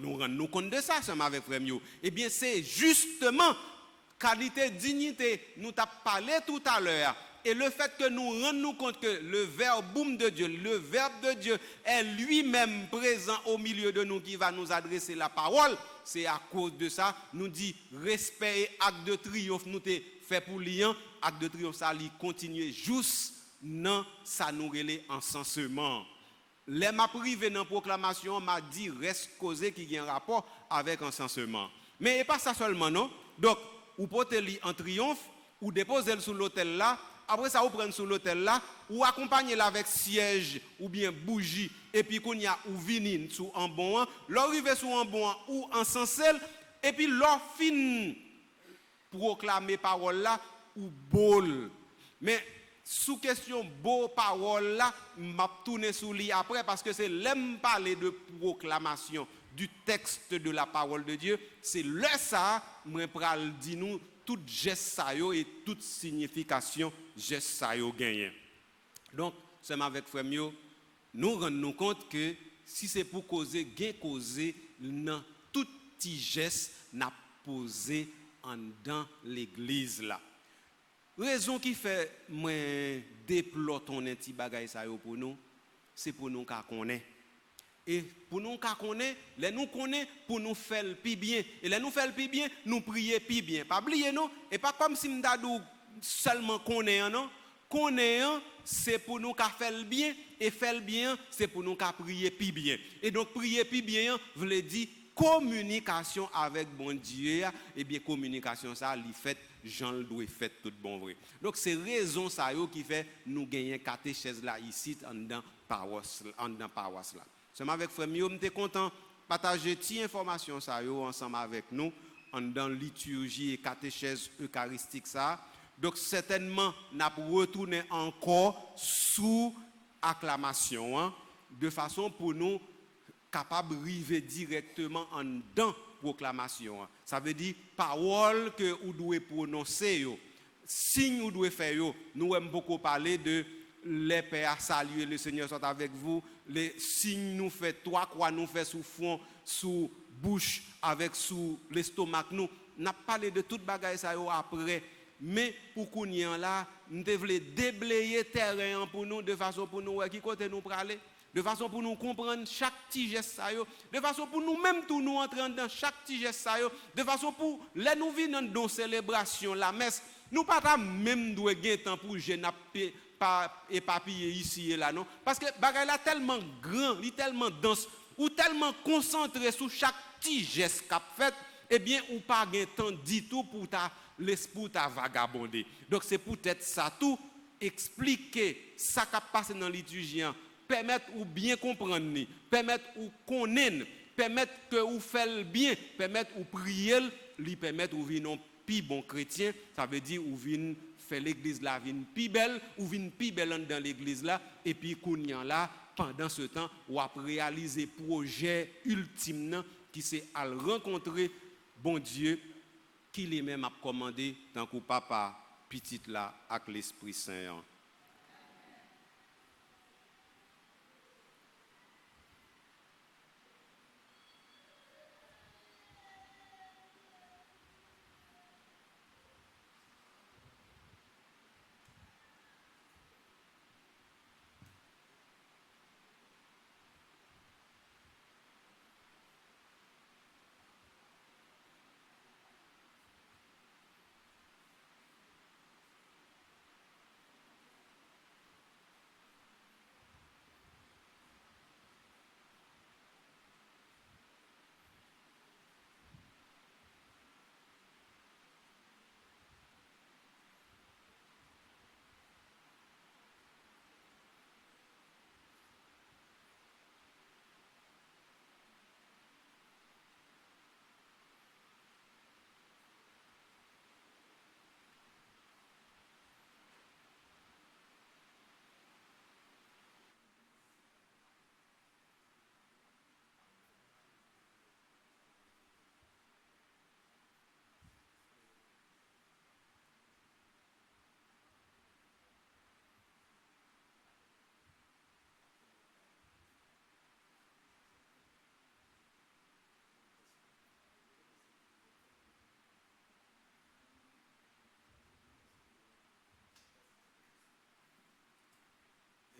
Nous rendre compte de ça, ça avec frère Mio. Eh bien, c'est justement qualité, dignité, nous t'a parlé tout à l'heure. Et le fait que nous rendons compte que le verbe de Dieu, le verbe de Dieu est lui-même présent au milieu de nous qui va nous adresser la parole, c'est à cause de ça, nous dit respect et acte de triomphe, nous t'ai fait pour lien, acte de triomphe, ça lui continue juste, non, ça nous relève encensement. Les m'a privé dans la proclamation m'a dit reste causé qui a un rapport avec encensement. Mais pas ça seulement non. Donc ou porter en triomphe ou déposer sur l'autel là, après ça ou prendre sur l'autel là ou accompagner là avec siège ou bien bougie et puis qu'on y a ou vinine sous un bon, l'arriver sous un bon ou encensel et puis leur fin proclamer parole là ou bol. Mais sous question beau parole là, m'a tourner sous lui après parce que c'est l'aime parler de proclamation du texte de la parole de Dieu, c'est le ça moi pral dit nous tout geste ça yo et toute signification geste ça yo gagné. Donc c'est avec frère Mio nous rendons compte que si c'est pour causer gain causer dans tout petit geste n'a posé en dans l'église là. Raison qui fait moi déploie ton petit bagage ça pour nous, c'est pour nous qu'à connaître. Et pour nous qu'à connaître, les nous connaît pour nous faire le plus bien. Et les nous faire le plus bien, nous prier plus bien. Pas oublier non, et pas comme si m'dadou seulement connaît non. Connaît c'est pour nous qu'à faire le bien et faire le bien, c'est pour nous qu'à prier plus bien. Et donc prier plus bien veut dire communication avec bon Dieu, et bien communication ça li fait Jean le doit fait tout bon vrai. Donc c'est raison ça yo qui fait nous gagner catéchèse là ici en dans paroisse là. C'est avec frère Mio m'était content partager ti information ça yo ensemble avec nous en dans liturgie et catéchèse eucharistique ça. Donc certainement n'a retourner encore sous acclamation de façon pour nous capable d'arriver directement en dans proclamation. Ça veut dire parole que vous devez prononcer, signe vous devez faire. Nous aimons beaucoup parler de les pères saluer, le Seigneur soit avec vous. Les signes nous fait, trois croix nous fait sous fond, sous bouche, avec sous l'estomac. Nous n'a parlé de toute bagaille ça après. Mais pour qu'on y en là, nous devons déblayer terrain pour nous de façon pour nous qui côté nous praler. De façon pour nous comprendre chaque petit geste, de façon pour nous même tout nous entrer dans chaque petit geste, de façon pour les nous venons dans la célébration, la messe, nous pas même doit gagner temps pour jeûner pas éparpiller ici et là non, parce que bagay là tellement grand, tellement dense, ou tellement concentré sur chaque petit geste qu'a fait, eh bien ou pas gagner temps du tout pour ta l'esprit ta vagabonder. Donc c'est peut-être ça tout expliquer ça qui passe dans la liturgie. Permettre ou bien comprendre, permettre ou connaître, permettre que ou faire bien, permettre ou prier, lui permettre ou vivre un plus bon chrétien, ça veut dire ou vivre faire l'église là vivre plus belle ou vivre plus belle dans l'église là et puis qu'on là pendant ce temps ou à réaliser projet ultime qui c'est à rencontrer bon Dieu qui lui-même a commandé tant que papa petite là avec l'Esprit Saint.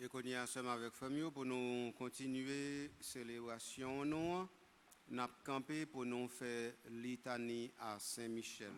Et qu'on y a ensemble avec famille pour nous continuer célébration nous n'a campé pour nous faire litanie à Saint-Michel.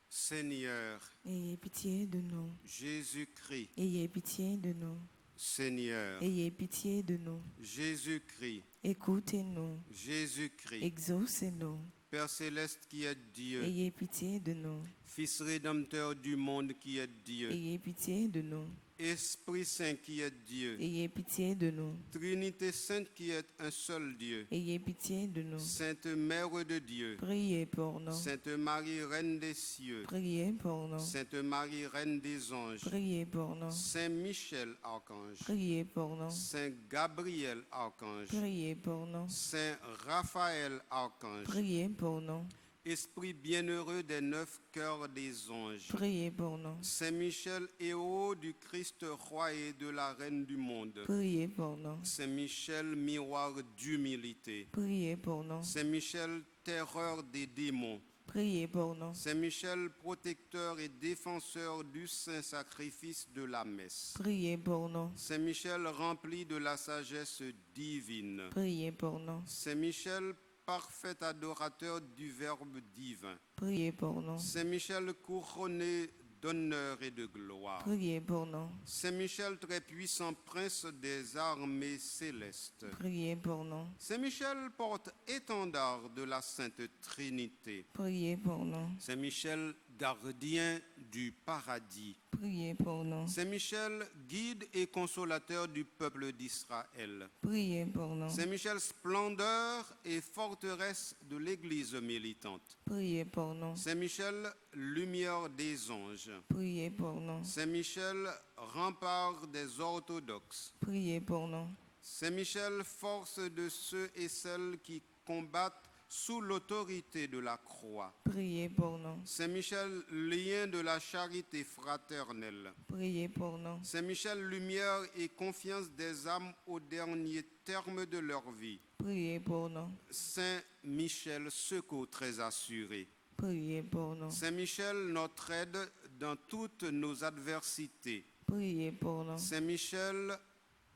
Seigneur, ayez pitié de nous. Jésus-Christ, Ayez pitié de nous. Seigneur, Ayez pitié de nous. Jésus-Christ, Écoutez-nous. Jésus-Christ, Exaucez-nous. Père céleste qui est Dieu, Ayez pitié de nous. Fils rédempteur du monde qui est Dieu, Ayez pitié de nous. Esprit Saint qui est Dieu, Ayez pitié de nous. Trinité Sainte qui est un seul Dieu, Ayez pitié de nous. Sainte Mère de Dieu, Priez pour nous. Sainte Marie, Reine des cieux, Priez pour nous. Sainte Marie, Reine des anges, Priez pour nous. Saint Michel, Archange, Priez pour nous. Saint Gabriel, Archange, Priez pour nous. Saint Raphaël, Archange, Priez pour nous. Esprit bienheureux des 9 cœurs des anges, Priez pour nous. Saint Michel, héros du Christ roi et de la Reine du monde, Priez pour nous. Saint Michel, miroir d'humilité, Priez pour nous. Saint Michel, terreur des démons, Priez pour nous. Saint Michel, protecteur et défenseur du saint sacrifice de la messe, Priez pour nous. Saint Michel, rempli de la sagesse divine, Priez pour nous. Saint Michel, parfait adorateur du Verbe divin, Priez pour nous. Saint Michel, couronné d'honneur et de gloire, Priez pour nous. Saint Michel, très puissant prince des armées célestes, Priez pour nous. Saint Michel, porte-étendard de la Sainte Trinité, Priez pour nous. Saint Michel, gardien du paradis, Priez pour nous. Saint Michel, guide et consolateur du peuple d'Israël, Priez pour nous. Saint Michel, splendeur et forteresse de l'Église militante, Priez pour nous. Saint Michel, lumière des anges, Priez pour nous. Saint Michel, rempart des orthodoxes, Priez pour nous. Saint Michel, force de ceux et celles qui combattent sous l'autorité de la croix, Priez pour nous. Saint Michel, lien de la charité fraternelle, Priez pour nous. Saint Michel, lumière et confiance des âmes au dernier terme de leur vie, Priez pour nous. Saint Michel, secours très assuré, Priez pour nous. Saint Michel, notre aide dans toutes nos adversités, Priez pour nous. Saint Michel,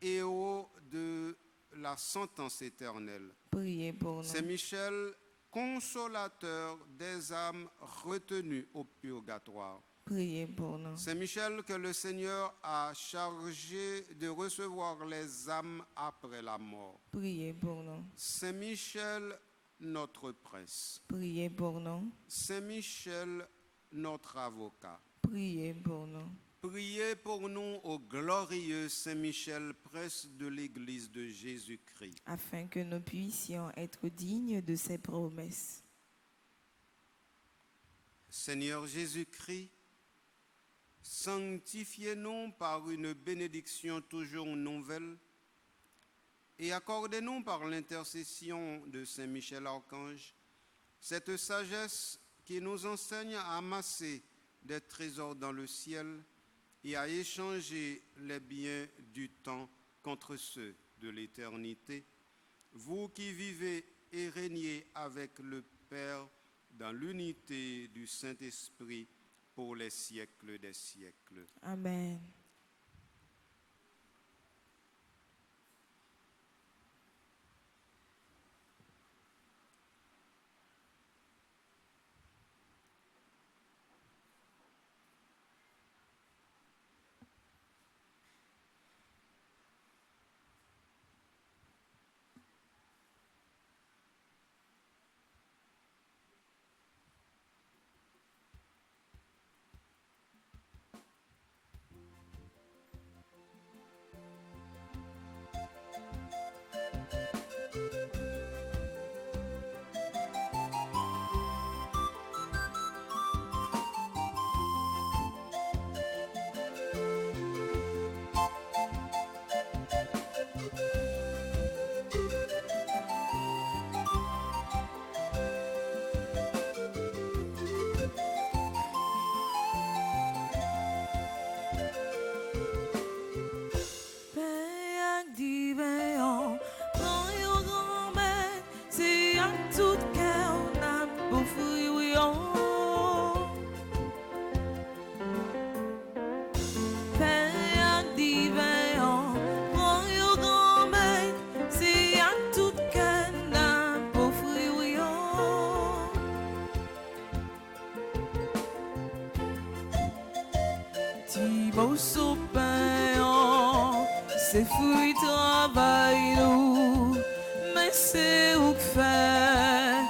héros de la sentence éternelle, Priez pour Saint nous. Michel, consolateur des âmes retenues au purgatoire, Priez pour nous. Saint Michel, que le Seigneur a chargé de recevoir les âmes après la mort, Priez pour nous. Saint Michel, notre prince, Priez pour nous. Saint Michel, notre avocat. Priez pour nous. Priez pour nous au glorieux Saint Michel, prince de l'Église de Jésus-Christ. Afin que nous puissions être dignes de ses promesses. Seigneur Jésus-Christ, sanctifiez-nous par une bénédiction toujours nouvelle et accordez-nous par l'intercession de Saint Michel Archange cette sagesse qui nous enseigne à amasser des trésors dans le ciel et à échanger les biens du temps contre ceux de l'éternité. Vous qui vivez et régnez avec le Père dans l'unité du Saint-Esprit pour les siècles des siècles. Amen. c'est fou travail nous, mais c'est où que fait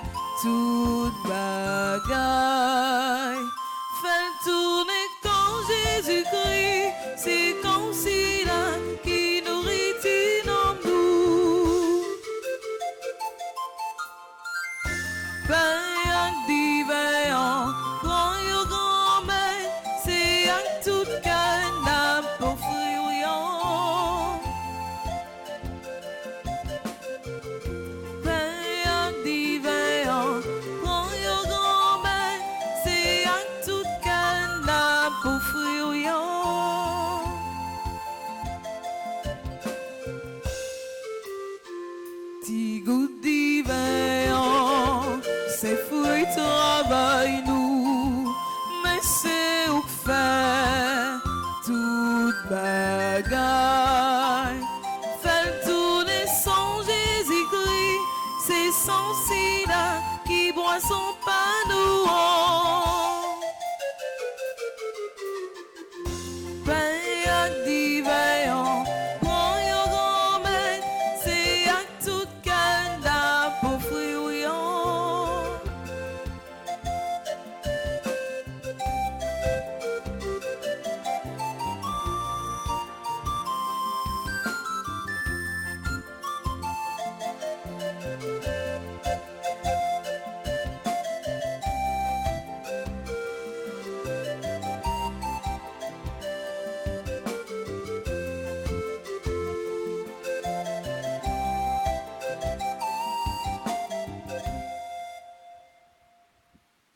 toute bagaille. Fait tourner quand Jésus-Christ, c'est comme si là qui nourrit en nous. Ben y'a divin, prends your grand-mère, c'est y'a tout canne pour friouillant. Ben y'a divin, prends your grand-mère, c'est y'a tout canne pour friouillant. Ti goût divin, c'est fruit travail nous, mais c'est où que fait toute bagaille. Fait le tourner sans Jésus-Christ, c'est sans sida qui boit son panou. Ben y'a divin, prends your grand-mère, c'est y'a tout canne pour friouillant.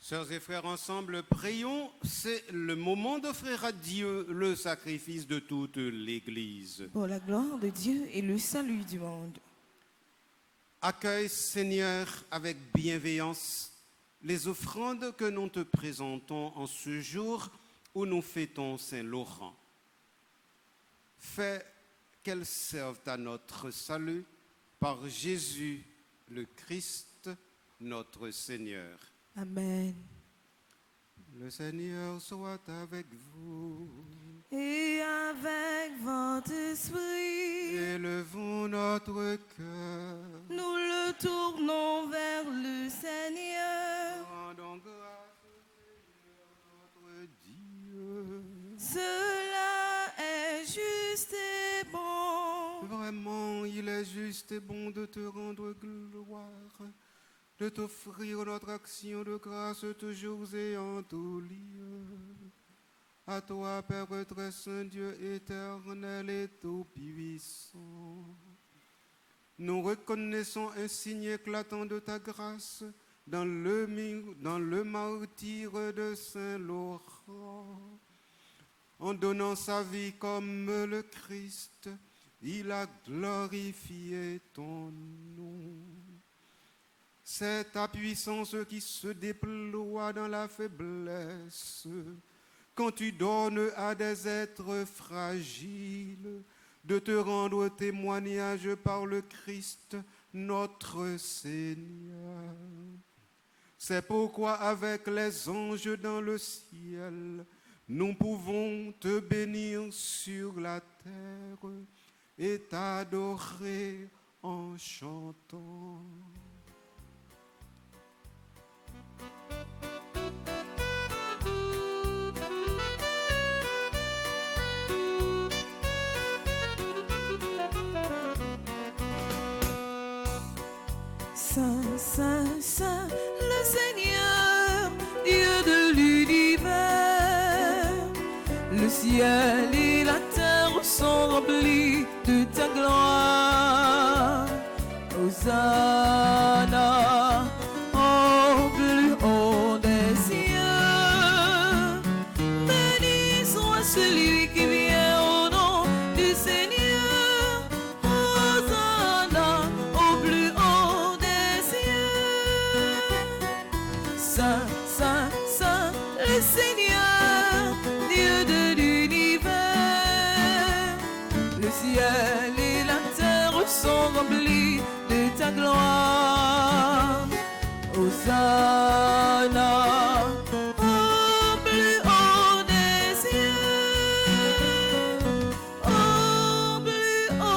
Sœurs et frères, ensemble, prions. C'est le moment d'offrir à Dieu le sacrifice de toute l'Église. Pour la gloire de Dieu et le salut du monde. Accueille, Seigneur, avec bienveillance les offrandes que nous te présentons en ce jour où nous fêtons Saint-Laurent. Fais qu'elles servent à notre salut par Jésus le Christ, notre Seigneur. Amen. Le Seigneur soit avec vous. Et avec votre esprit, Élevons notre cœur. nous le tournons vers le Seigneur. Rendons grâce au Seigneur notre Dieu. Cela est juste et bon. Vraiment, il est juste et bon de te rendre gloire, de t'offrir notre action de grâce toujours et en tout lieu. À toi, Père très saint, Dieu éternel et tout-puissant. Nous reconnaissons un signe éclatant de ta grâce dans le martyre de Saint-Laurent. En donnant sa vie comme le Christ, il a glorifié ton nom. C'est ta puissance qui se déploie dans la faiblesse, quand tu donnes à des êtres fragiles de te rendre témoignage par le Christ, notre Seigneur. C'est pourquoi avec les anges dans le ciel, nous pouvons te bénir sur la terre et t'adorer en chantant. Saint, Saint, Saint, le Seigneur, Dieu de l'univers. Le ciel et la terre sont remplis de ta gloire. Hosanna, au plus haut des cieux. Béni soit celui qui vient au nom du Seigneur. Hosanna, au plus haut des cieux. Saint, Saint, Saint, le Seigneur, Dieu de l'univers. Le ciel et la terre sont remplis de ta gloire. Hosanna, au plus haut des cieux. Au plus haut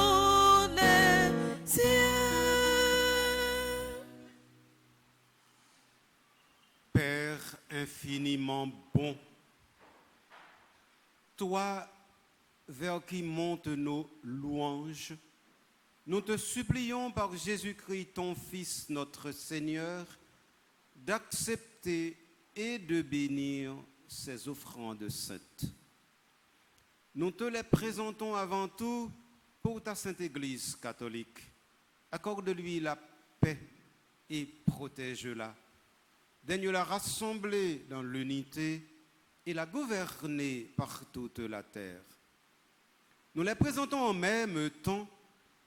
infiniment bon. Toi, vers qui montent nos louanges, nous te supplions par Jésus-Christ, ton Fils, notre Seigneur, d'accepter et de bénir ces offrandes saintes. Nous te les présentons avant tout pour ta Sainte Église catholique. Accorde-lui la paix et protège-la. Daigne la rassembler dans l'unité et la gouverner par toute la terre. Nous les présentons en même temps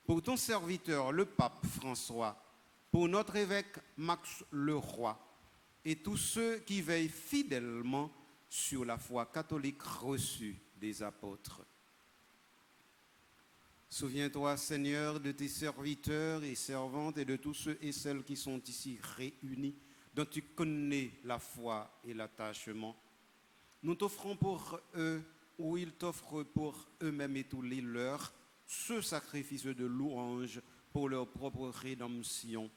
pour ton serviteur, le pape François, pour notre évêque Max Leroy et tous ceux qui veillent fidèlement sur la foi catholique reçue des apôtres. Souviens-toi, Seigneur, de tes serviteurs et servantes et de tous ceux et celles qui sont ici réunis, dont tu connais la foi et l'attachement. Nous t'offrons pour eux, ou ils t'offrent pour eux-mêmes et tous les leurs, ce sacrifice de louange pour leur propre rédemption,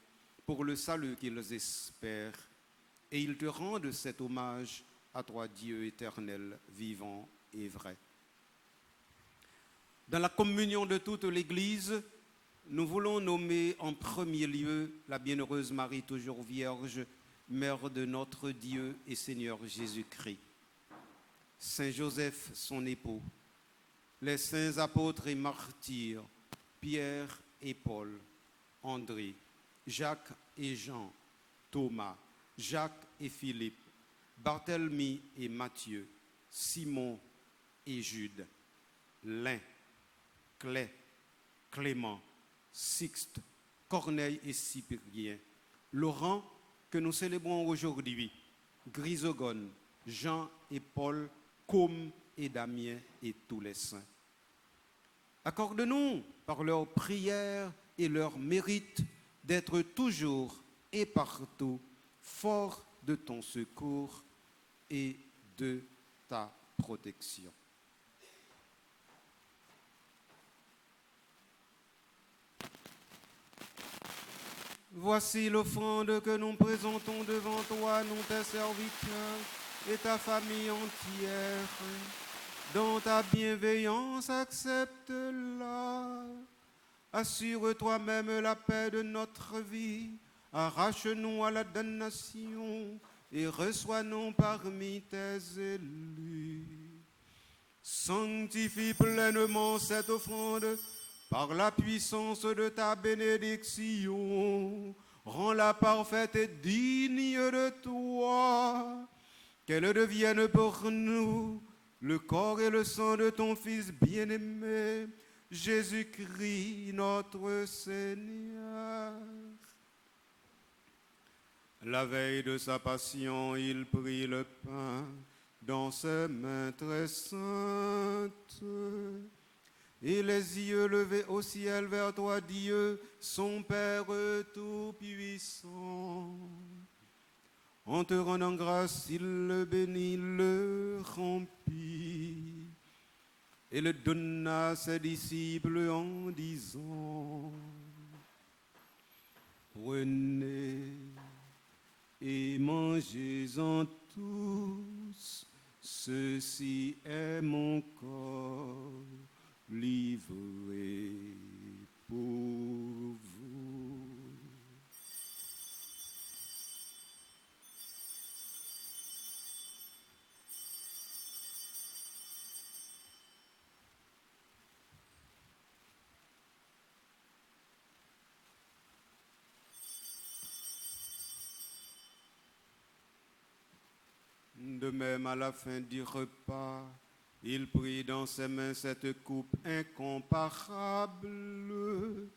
pour le salut qu'ils espèrent. Et ils te rendent cet hommage à toi, Dieu éternel, vivant et vrai. Dans la communion de toute l'Église, nous voulons nommer en premier lieu la bienheureuse Marie, toujours vierge, Mère de notre Dieu et Seigneur Jésus-Christ. Saint Joseph, son époux, les saints apôtres et martyrs, Pierre et Paul, André, Jacques et Jean, Thomas, Jacques et Philippe, Barthélemy et Matthieu, Simon et Jude, Lin, Clé, Clément, Sixte, Corneille et Cyprien, Laurent, que nous célébrons aujourd'hui, Chrysogone, Jean et Paul, Côme et Damien et tous les saints. Accorde-nous, par leurs prières et leurs mérites, d'être toujours et partout forts de ton secours et de ta protection. Voici l'offrande que nous présentons devant toi, nous tes serviteurs et ta famille entière. Dans ta bienveillance, accepte-la. Assure toi-même la paix de notre vie. Arrache-nous à la damnation et reçois-nous parmi tes élus. Sanctifie pleinement cette offrande par la puissance de ta bénédiction. Rends-la parfaite et digne de toi. Qu'elle devienne pour nous le corps et le sang de ton Fils bien-aimé, Jésus-Christ notre Seigneur. La veille de sa passion, il prit le pain dans ses mains très saintes. Et les yeux levés au ciel vers toi, Dieu, son Père tout-puissant. En te rendant grâce, il le bénit, le remplit et le donna à ses disciples en disant: prenez et mangez-en tous, ceci est mon corps livré pour vous. De même, à la fin du repas, il prit dans ses mains cette coupe incomparable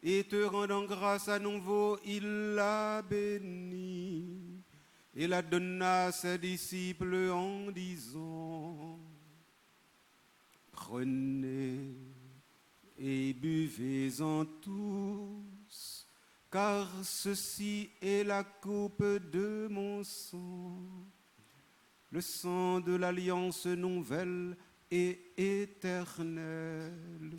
et te rendant grâce à nouveau, il la bénit et la donna à ses disciples en disant: prenez et buvez-en tous, car ceci est la coupe de mon sang, le sang de l'alliance nouvelle et éternelle,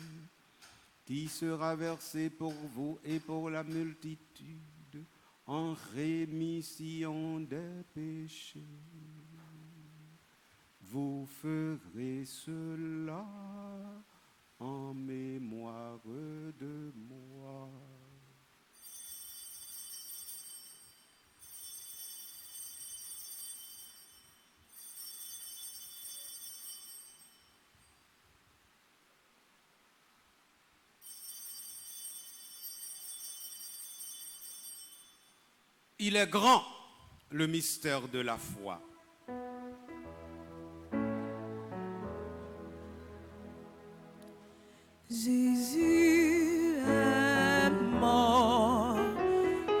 qui sera versé pour vous et pour la multitude en rémission des péchés. vous ferez cela en mémoire de moi. Il est grand, le mystère de la foi. Jésus est mort,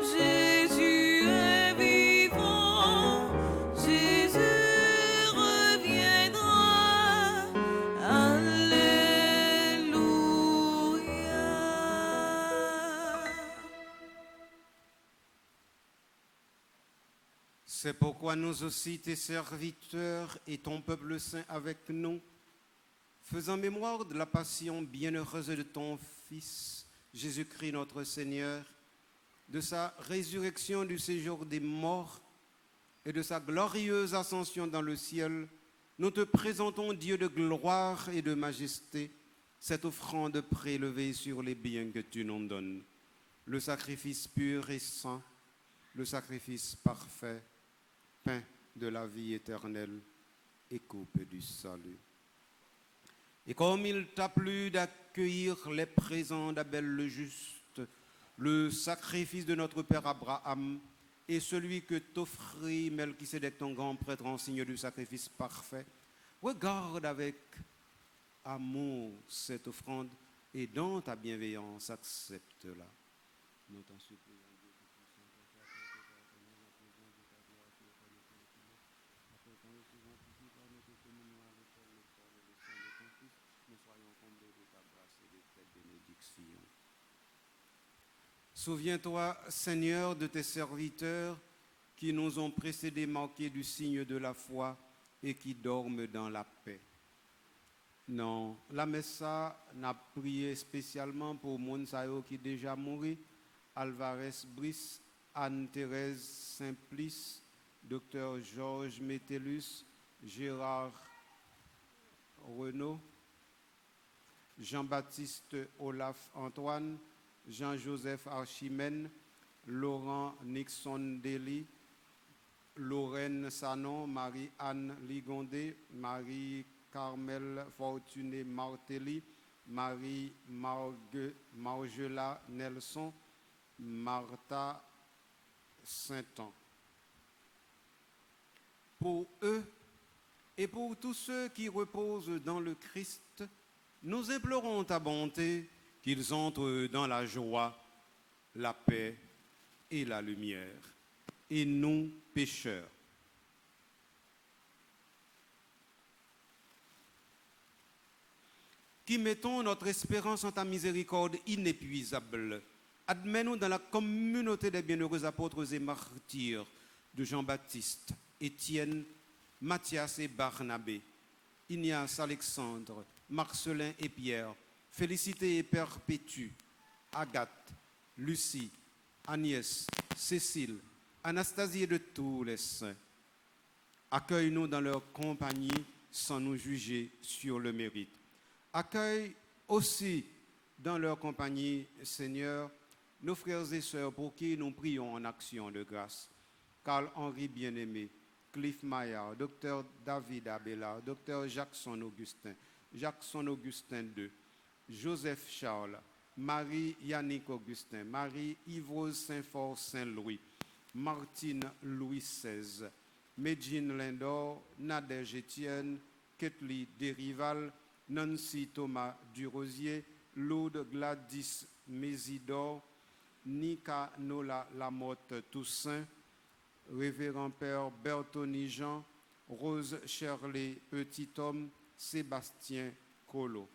Jésus est vivant, Jésus reviendra. Alléluia. C'est pourquoi nous aussi, tes serviteurs et ton peuple saint avec nous, faisant mémoire de la passion bienheureuse de ton Fils, Jésus-Christ notre Seigneur, de sa résurrection du séjour des morts et de sa glorieuse ascension dans le ciel, nous te présentons, Dieu de gloire et de majesté, cette offrande prélevée sur les biens que tu nous donnes, le sacrifice pur et saint, le sacrifice parfait, pain de la vie éternelle et coupe du salut. Et comme il t'a plu d'accueillir les présents d'Abel le juste, le sacrifice de notre père Abraham et celui que t'offrit Melchisédek, ton grand prêtre, en signe du sacrifice parfait, regarde avec amour cette offrande et dans ta bienveillance accepte-la. Nous t'en supplions. Souviens-toi, Seigneur, de tes serviteurs qui nous ont précédés marqués du signe de la foi et qui dorment dans la paix. Non, la Messa n'a prié spécialement pour Monsayo qui déjà mouru, Alvarez Brice, Anne-Thérèse Simplice, Dr Georges Métellus, Gérard Renaud, Jean-Baptiste Olaf Antoine, Jean-Joseph Archimène, Laurent Nixon Dely, Lorraine Sanon, Marie-Anne Ligondé, Marie-Carmel Fortuné Martelly, Marie-Margela Nelson, Martha Saint-An. Pour eux et pour tous ceux qui reposent dans le Christ, nous implorons ta bonté qu'ils entrent dans la joie, la paix et la lumière. Et nous, pécheurs, qui mettons notre espérance en ta miséricorde inépuisable, admets-nous dans la communauté des bienheureux apôtres et martyrs de Jean-Baptiste, Étienne, Matthias et Barnabé, Ignace, Alexandre, Marcelin et Pierre, Félicité et Perpétue, Agathe, Lucie, Agnès, Cécile, Anastasie et de tous les saints. Accueille-nous dans leur compagnie sans nous juger sur le mérite. Accueille aussi dans leur compagnie, Seigneur, nos frères et sœurs pour qui nous prions en action de grâce. Carl-Henri Bien-Aimé, Cliff Maillard, Dr David Abelard, Dr Jackson-Augustin, Jackson-Augustin II, Joseph Charles, Marie-Yannick Augustin, Marie-Yvrose Saint-Fort Saint-Louis, Martine Louis XVI, Medjine Lindor, Nadège Étienne, Ketli Derival, Nancy Thomas Durosier, Laude Gladys Mésidor, Nika Nola Lamotte Toussaint, Révérend Père Bertoni Jean, Rose Shirley Petit-Homme, Sébastien Colo.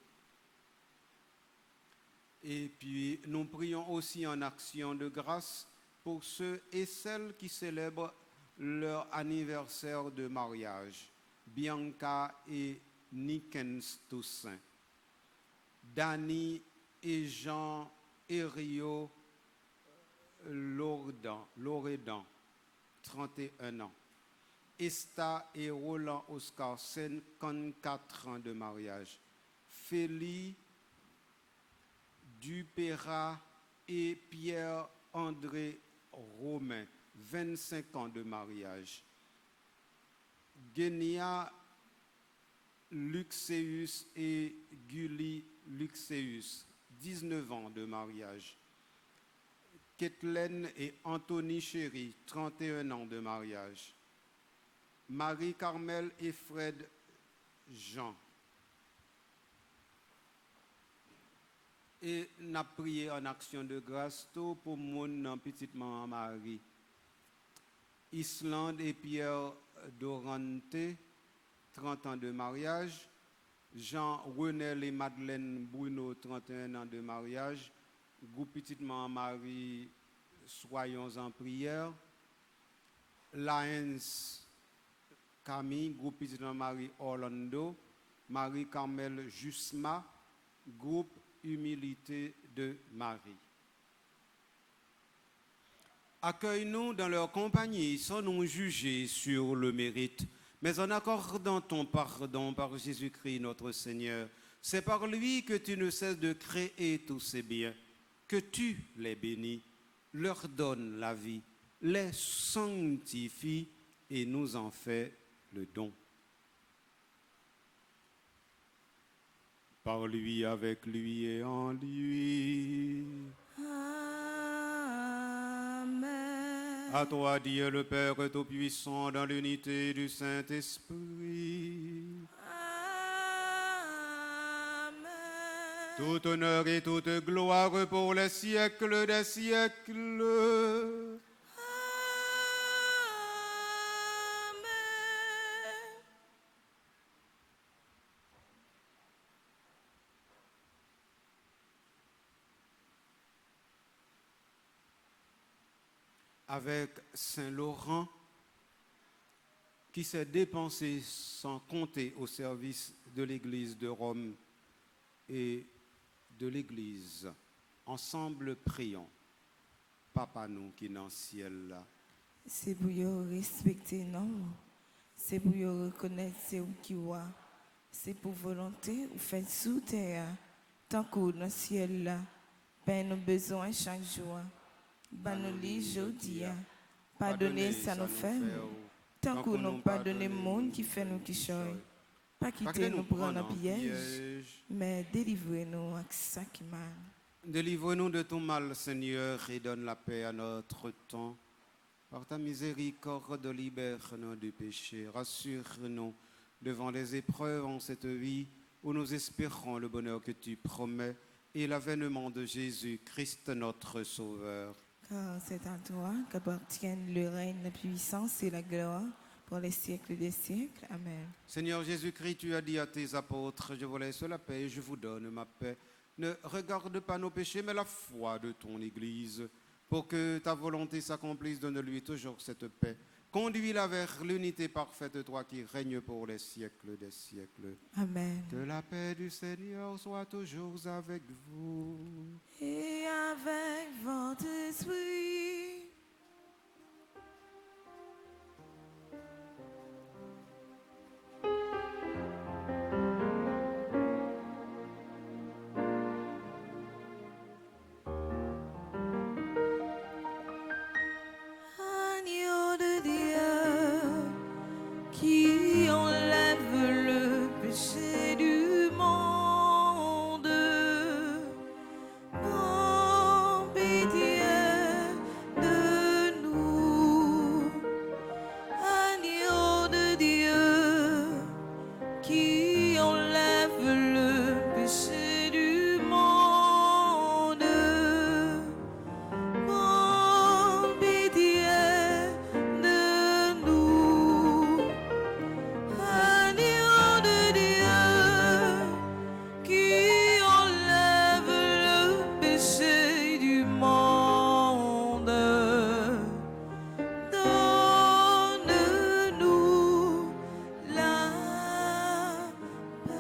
Et puis nous prions aussi en action de grâce pour ceux et celles qui célèbrent leur anniversaire de mariage. Bianca et Nikens Toussaint, Dany et Jean Herriot Loredan, 31 ans, Esta et Roland Oscar, 54 ans de mariage. Félie Dupéra et Pierre-André Romain, 25 ans de mariage. Guénia Luxeus et Gulli Luxeus, 19 ans de mariage. Kathleen et Anthony Chéry, 31 ans de mariage. Marie-Carmel et Fred Jean. Et n'a prié en action de grâce pour mon petite maman Marie. Islande et Pierre Dorante, 30 ans de mariage. Jean-Renel et Madeleine Bruno, 31 ans de mariage. Groupe petite maman Marie, soyons en prière. Lyons Camille, groupe petite maman Marie Orlando. Marie-Carmel Jusma, groupe Humilité de Marie. Accueille-nous dans leur compagnie sans nous juger sur le mérite, mais en accordant ton pardon par Jésus-Christ notre Seigneur. C'est par lui que tu ne cesses de créer tous ces biens, que tu les bénis, leur donnes la vie, les sanctifies et nous en fais le don. Par lui, avec lui et en lui. Amen. À toi, Dieu le Père Tout-Puissant, dans l'unité du Saint-Esprit. Amen. Tout honneur et toute gloire pour les siècles des siècles. Avec Saint Laurent, qui s'est dépensé sans compter au service de l'Église de Rome et de l'Église. Ensemble, prions. Papa, nous qui dans le ciel là. C'est pour vous respecter, non? C'est pour vous reconnaître c'est où qui voit. C'est pour volonté ou faites sous terre, tant que dans le ciel là. Ben nos besoins chaque jour. Banoli Jodia, pardonnez ça nous fait, tant que nous pardonnons le monde qui fait nous qui choy. Pas quitter nous prendre en piège, mais délivrez-nous à ça qui mal. Délivre-nous de tout mal, Seigneur, et donne la paix à notre temps. Par ta miséricorde, libère-nous du péché, rassure-nous devant les épreuves en cette vie où nous espérons le bonheur que tu promets et l'avènement de Jésus-Christ, notre Sauveur. Car c'est à toi qu'appartiennent le règne, la puissance et la gloire pour les siècles des siècles. Amen. Seigneur Jésus-Christ, tu as dit à tes apôtres, je vous laisse la paix et je vous donne ma paix. Ne regarde pas nos péchés, mais la foi de ton Église. Pour que ta volonté s'accomplisse, donne-lui toujours cette paix. Conduis-la vers l'unité parfaite, toi qui règnes pour les siècles des siècles. Amen. Que la paix du Seigneur soit toujours avec vous. Et avec votre esprit. Agneau de Dieu qui enlève le péché du monde. En pitié de nous, agneau de Dieu qui enlève le péché du monde. En pitié de nous, agneau de Dieu qui enlève le péché du monde. Donne-nous la paix.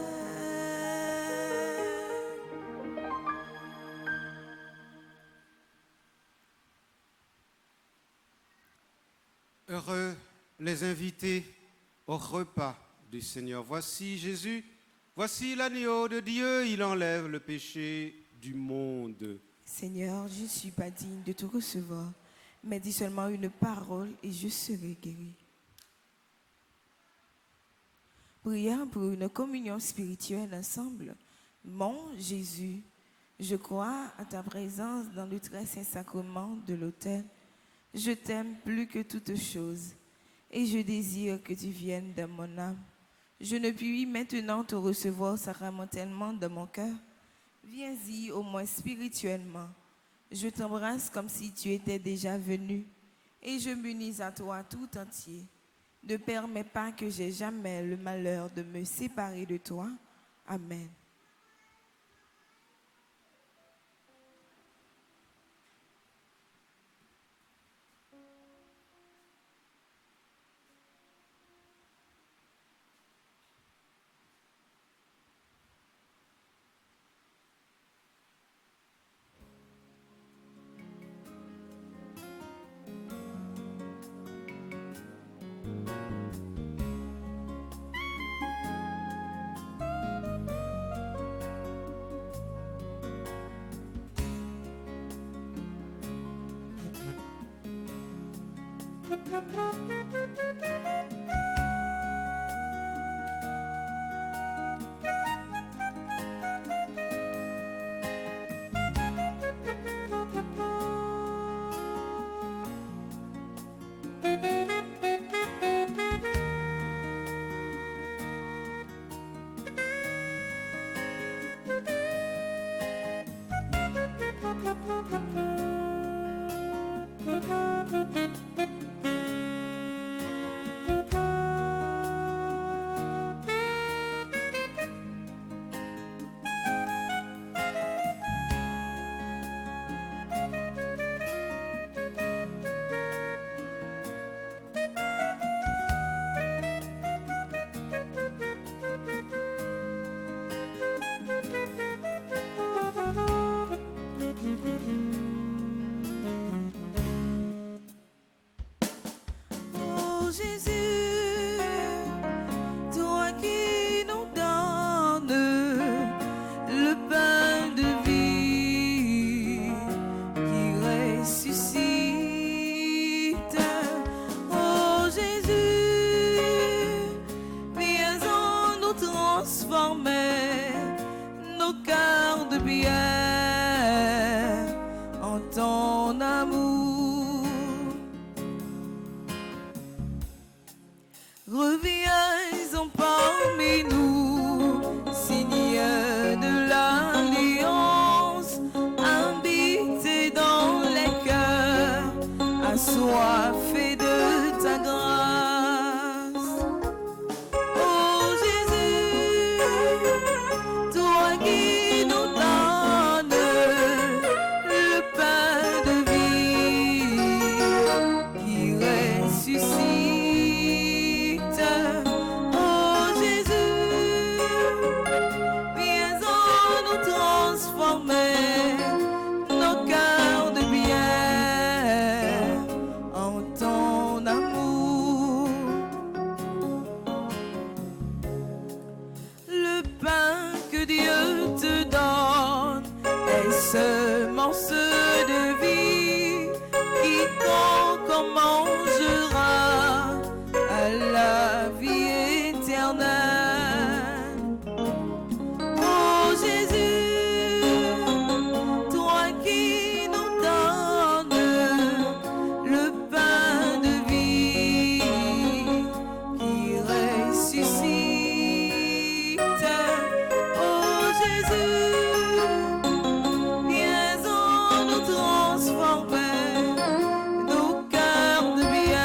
Heureux les invités au repas du Seigneur. Voici Jésus, voici l'agneau de Dieu, il enlève le péché du monde. Seigneur, je ne suis pas digne de te recevoir, mais dis seulement une parole et je serai guéri. Prions pour une communion spirituelle ensemble. Mon Jésus, je crois à ta présence dans le très saint sacrement de l'autel. Je t'aime plus que toute chose et je désire que tu viennes dans mon âme. Je ne puis maintenant te recevoir sacramentellement dans mon cœur. Viens-y au moins spirituellement. Je t'embrasse comme si tu étais déjà venu et je m'unis à toi tout entier. Ne permets pas que j'aie jamais le malheur de me séparer de toi. Amen. Oh Jésus, toi qui nous donnes le pain de vie qui ressuscite. Oh Jésus, viens en nous transformer nos cœurs de pierre en ton amour. Reviens parmi nous, Seigneur de l'Alliance, habite dans les cœurs, assoiffés de ta grâce. Oh Jésus, toi qui nous donnes le pain de vie qui ressuscite. Oh Jésus, viens en nous transformer nos cœurs de pierre en ton amour. Le pain que Dieu te donne est ce morceau de vie. Quiconque en mangera à la vie éternelle. Oh Jésus, toi qui nous donnes le pain de vie qui ressuscite. Oh Jésus, viens en nous transformer nos cœurs de pierre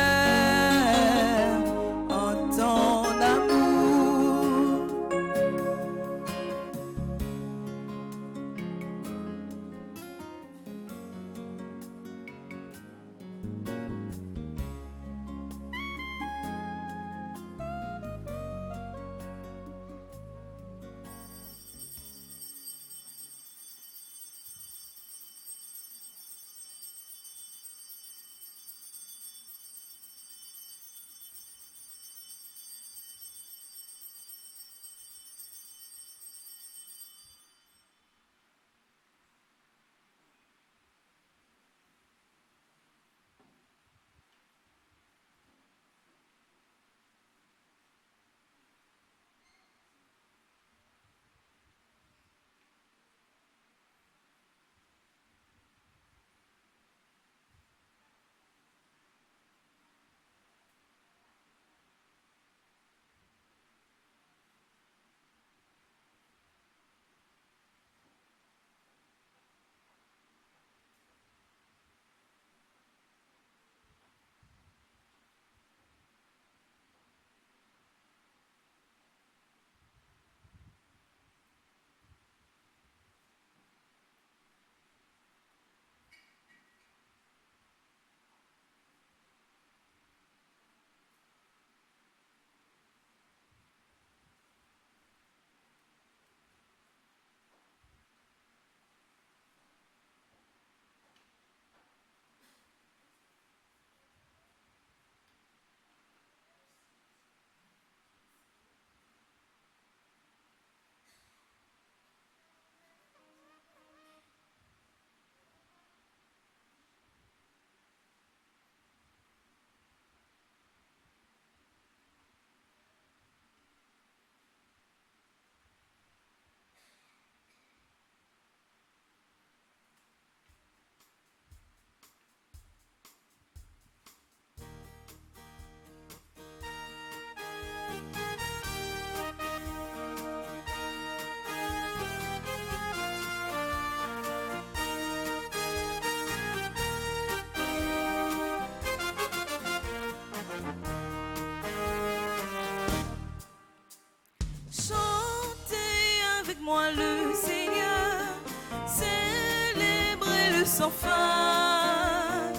le sans fin.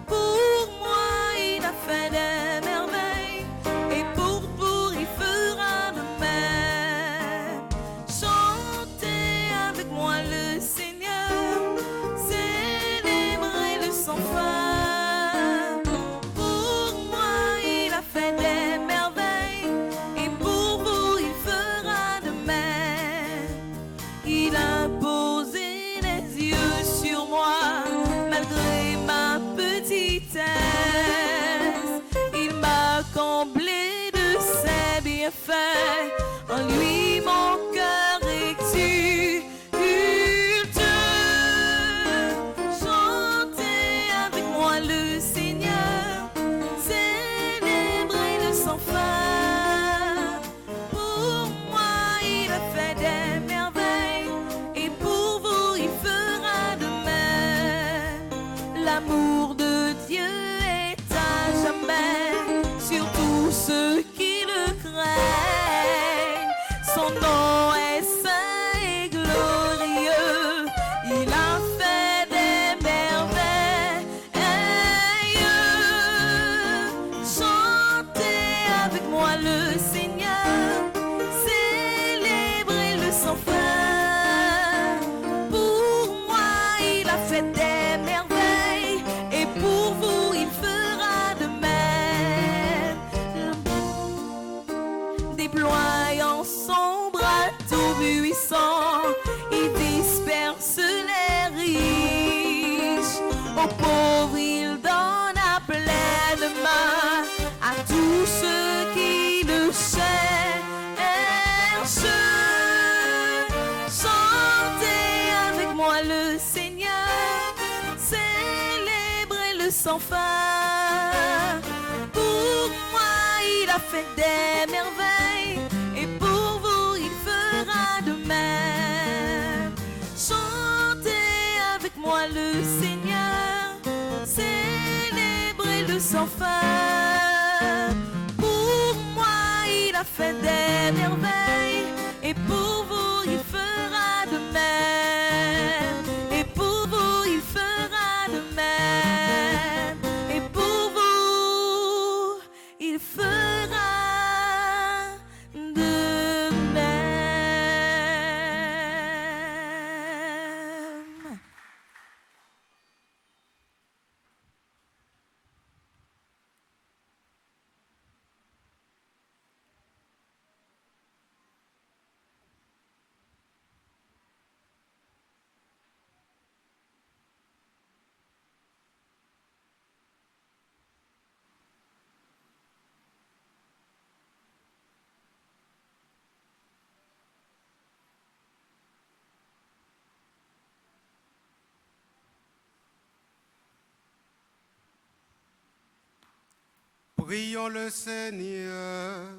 Pour moi, il a fait des merveilles, et pour il fera de même. Chantez avec moi le Seigneur, célébrez le sans fin. Pour moi, il a fait des merveilles, et pour vous, il fera de même. Il a posé les yeux sur moi, malgré ma petitesse. Il m'a comblé de ses bienfaits. En lui, mon cœur exulte. Chantez avec moi le Seigneur, célébrez le sans fin. Pour moi, il a fait des merveilles, et pour vous, il fera de même. L'amour de Dieu est à jamais sur tous ceux qui le craignent. Son nom est saint et glorieux. Il a fait des merveilles. Chantez avec moi le Seigneur, célébrez le sans fin. Pour moi, il a fait des merveilles, et pour vous, il fera de même. Déployant son bras tout puissant, il disperse les riches. Aux pauvres, il donne à pleine main à tous ceux qui le cherchent. Chantez avec moi le Seigneur, célébrez le sans fin. Pour moi, il a fait des merveilles, et pour vous, il fera de même. Chantez avec moi le Seigneur, célébrez le sans fin. Pour moi, il a fait des merveilles, et pour vous, il fera de même. Et pour vous, il fera de même. Et pour vous, il fera de même. Prions le Seigneur.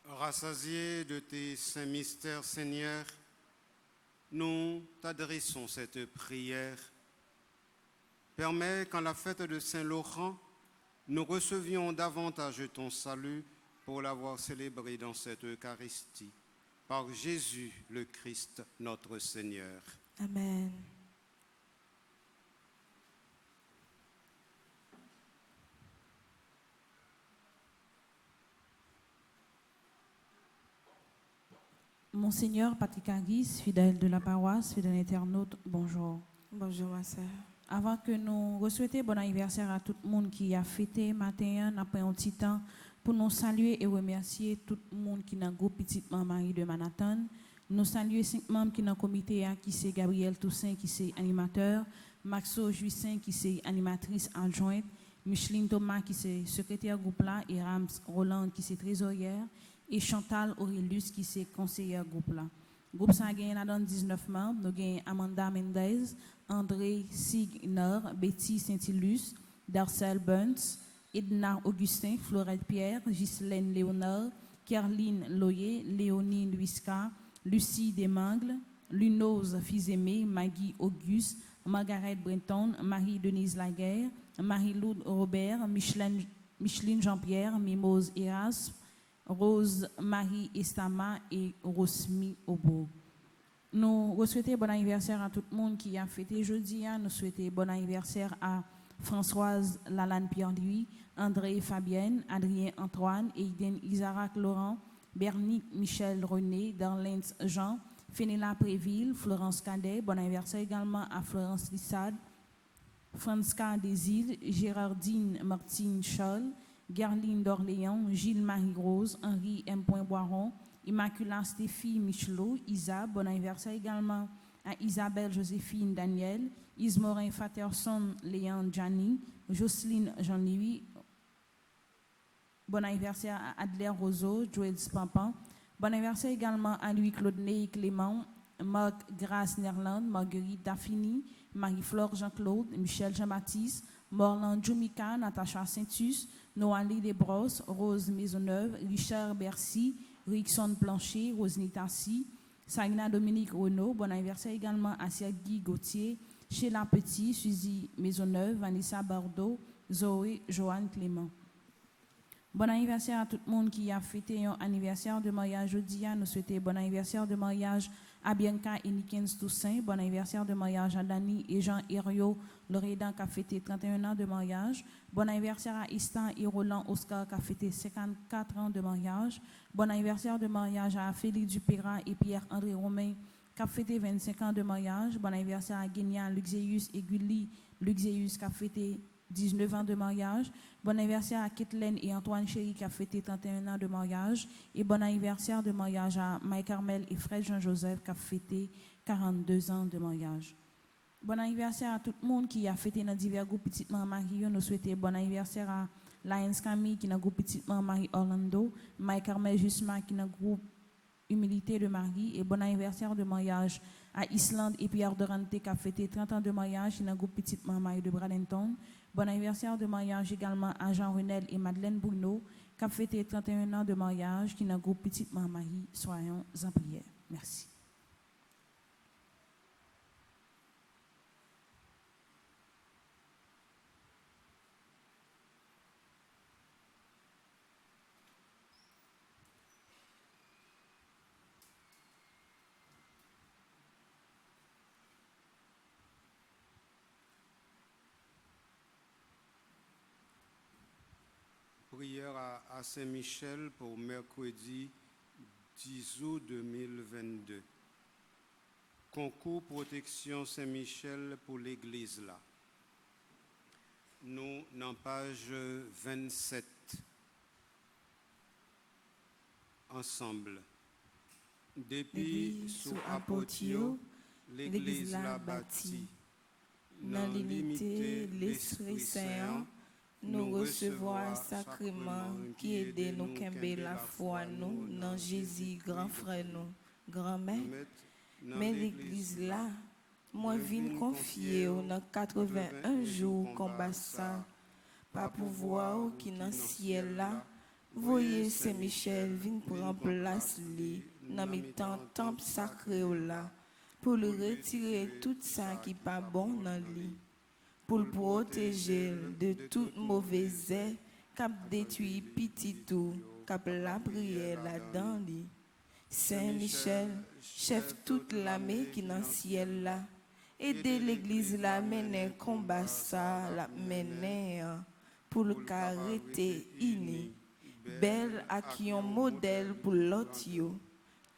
Rassasiés de tes saints mystères, Seigneur, nous t'adressons cette prière. Permets qu'en la fête de Saint-Laurent, nous recevions davantage ton salut pour l'avoir célébré dans cette Eucharistie. Par Jésus le Christ, notre Seigneur. Amen. Monseigneur Patrick Hargis, fidèle de la paroisse, fidèle internaute, bonjour. Bonjour ma sœur. Avant que nous souhaitions bon anniversaire à tout le monde qui a fêté matin, après un petit temps, pour nous saluer et remercier tout le monde qui est dans le groupe Petite Marie de Manhattan. Nous saluons 5 membres qui sont dans le comité, qui c'est Gabriel Toussaint, qui c'est animateur, Maxo Juissin, qui c'est animatrice adjointe, Micheline Thomas, qui c'est secrétaire groupe là, et Rams Roland, qui c'est trésorière, et Chantal Aurelius, qui c'est conseillère groupe là. Groupe ça a gagné là-dedans 19 membres. Nous avons Amanda Mendez, André Signer, Betty Saint-Ilus, Darcel Burns, Edna Augustin, Florette Pierre, Ghislaine Léonard, Caroline Loyer, Léonie Luisca, Lucie Desmangles, Lunose Fils-Aimé, Maggie Auguste, Margaret Brenton, Marie-Denise Laguerre, Marie-Loude Robert, Micheline Jean-Pierre, Mimose Erasme, Rose Marie Estama et Rosmi Obo. Nous souhaitons bon anniversaire à tout le monde qui a fêté jeudi. Nous souhaitons bon anniversaire à Françoise Lalane Pierre-Louis, André Fabienne, Adrien Antoine, Aiden Isaac Laurent, Bernique Michel René, Darlene Jean, Fénéla Préville, Florence Cadet. Bon anniversaire également à Florence Lissade, Franska Desil, Gérardine Martine Scholl, Gerline d'Orléans, Gilles Marie-Rose, Henri M. Boiron, Immaculata Stéphie Michelot, Isa. Bon anniversaire également à Isabelle Joséphine Daniel, Ismorin Faterson Léon Gianni, Jocelyne Jean-Louis. Bon anniversaire à Adler Roseau, Joël Spampan. Bon anniversaire également à Louis-Claude Ney Clément, Marc Grace Nerland, Marguerite Daphini, Marie-Flore Jean-Claude, Michel Jean-Baptiste, Morland Jumika, Natacha Saintus, Noalie Desbrosses, Rose Maisonneuve, Richard Bercy, Rickson Plancher, Rosny Tassi, Sagna Dominique Renaud. Bon anniversaire également à Sergi Gauthier, Sheila Petit, Suzy Maisonneuve, Vanessa Bardot, Zoé Joanne Clément. Bon anniversaire à tout le monde qui a fêté un anniversaire de mariage jeudi. Nous souhaitons bon anniversaire de mariage à Bianca et Nikens Toussaint. Bon anniversaire de mariage à Dani et Jean Herriot, Loredan qui a fêté 31 ans de mariage. Bon anniversaire à Istan et Roland Oscar qui a fêté 54 ans de mariage. Bon anniversaire de mariage à Félix Dupéra et Pierre-André Romain qui a fêté 25 ans de mariage. Bon anniversaire à Guignan Luxéus et Gulli Luxéus qui a fêté 19 ans de mariage. Bon anniversaire à Kathleen et Antoine Chéri qui a fêté 31 ans de mariage. Et bon anniversaire de mariage à Mike Carmel et Fred Jean-Joseph qui a fêté 42 ans de mariage. Bon anniversaire à tout le monde qui a fêté dans divers groupes Petit Marie. Nous souhaitons bon anniversaire à Lions Camille qui est dans le groupe Petit Marie Orlando, Mike Carmel Jusma qui est dans le groupe Humilité de Marie. Et bon anniversaire de mariage à Islande et Pierre Dorante qui a fêté 30 ans de mariage qui est dans le groupe Petit Marie de Bradenton. Bon anniversaire de mariage également à Jean Renel et Madeleine Bruno qui a fêté 31 ans de mariage qui est dans le groupe Petite Marie. Soyons en prière. Merci. Prière à Saint-Michel pour mercredi 10 août 2022. Concours protection Saint-Michel pour l'église là. Nous, dans page 27, ensemble. Depuis sous apotio, l'église la bâtie. Dans l'unité, l'Esprit Saint, nous recevons sacrement qui aide nous kembe la foi nous dans Jésus grand frère nous grand-mère Mais l'église là, moi vine confier dans 81 jours combat ça. Pas pouvoir qui dans ciel là, voyez Saint-Michel vine prendre place li dans mes temple sacré là pour le retirer tout ça qui pas bon dans lui. Pour le protéger de toute mauvaise air, cap détruit petit tout, cap la prière là-dedans li. Saint-Michel, chef toute l'armée qui dans ciel là, aidez l'église là mener combat ça, la mener pour le caractère ini. Belle à qui un modèle pour l'autre yo.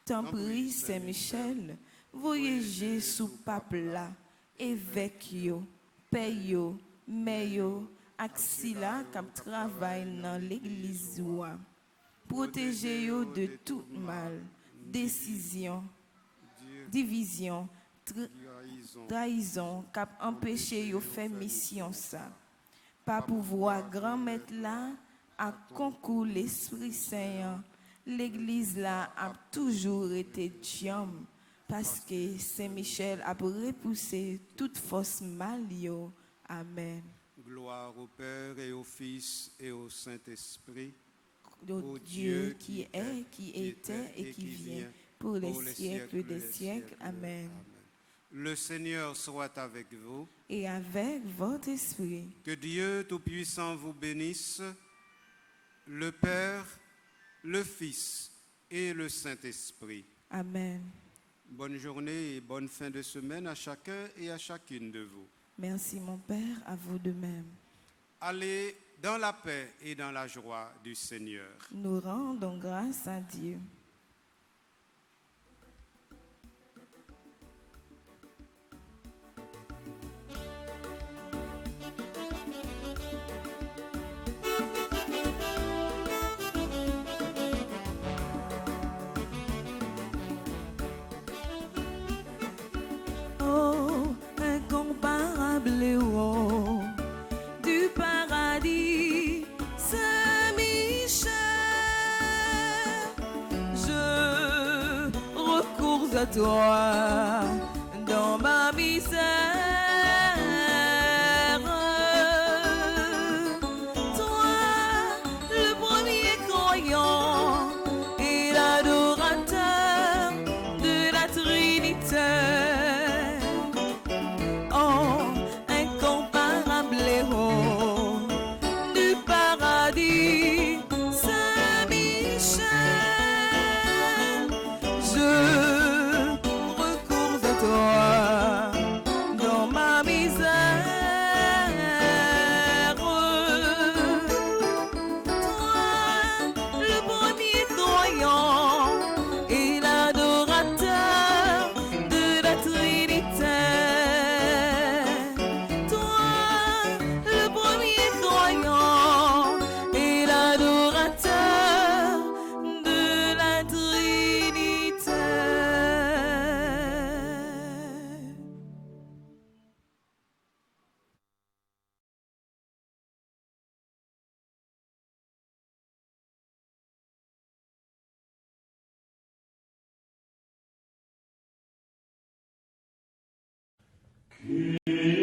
Tant prie Saint-Michel, voyagez sous pape là, évêque yo. Payo, meyo, axila kap travail dans l'église oua. Protégez yo de tout mal, décision, division, trahison kap empêcher yo faire mission ça. Pas pouvoir grand maître là à concours l'Esprit Saint. L'église là a toujours été diam. Parce que Saint-Michel a repoussé toute force mal. Amen. Gloire au Père et au Fils et au Saint-Esprit. Au Dieu qui est, qui était et qui vient, pour les siècles des siècles. Amen. Le Seigneur soit avec vous. Et avec votre esprit. Que Dieu Tout-Puissant vous bénisse, le Père le Fils et le Saint-Esprit. Amen. Bonne journée et bonne fin de semaine à chacun et à chacune de vous. Merci mon Père, à vous de même. Allez dans la paix et dans la joie du Seigneur. Nous rendons grâce à Dieu. Oh, incomparable héros du paradis, Saint-Michel, je recours à toi dans ma misère. Toi, le premier croyant et l'adorateur de la Trinité. Oh, incomparable héros du paradis, Saint-Michel, je recours à toi dans ma misère. Toi, le premier croyant et l'adorateur de la Trinité. Toi, le premier croyant et l'adorateur de la Trinité. Kyrie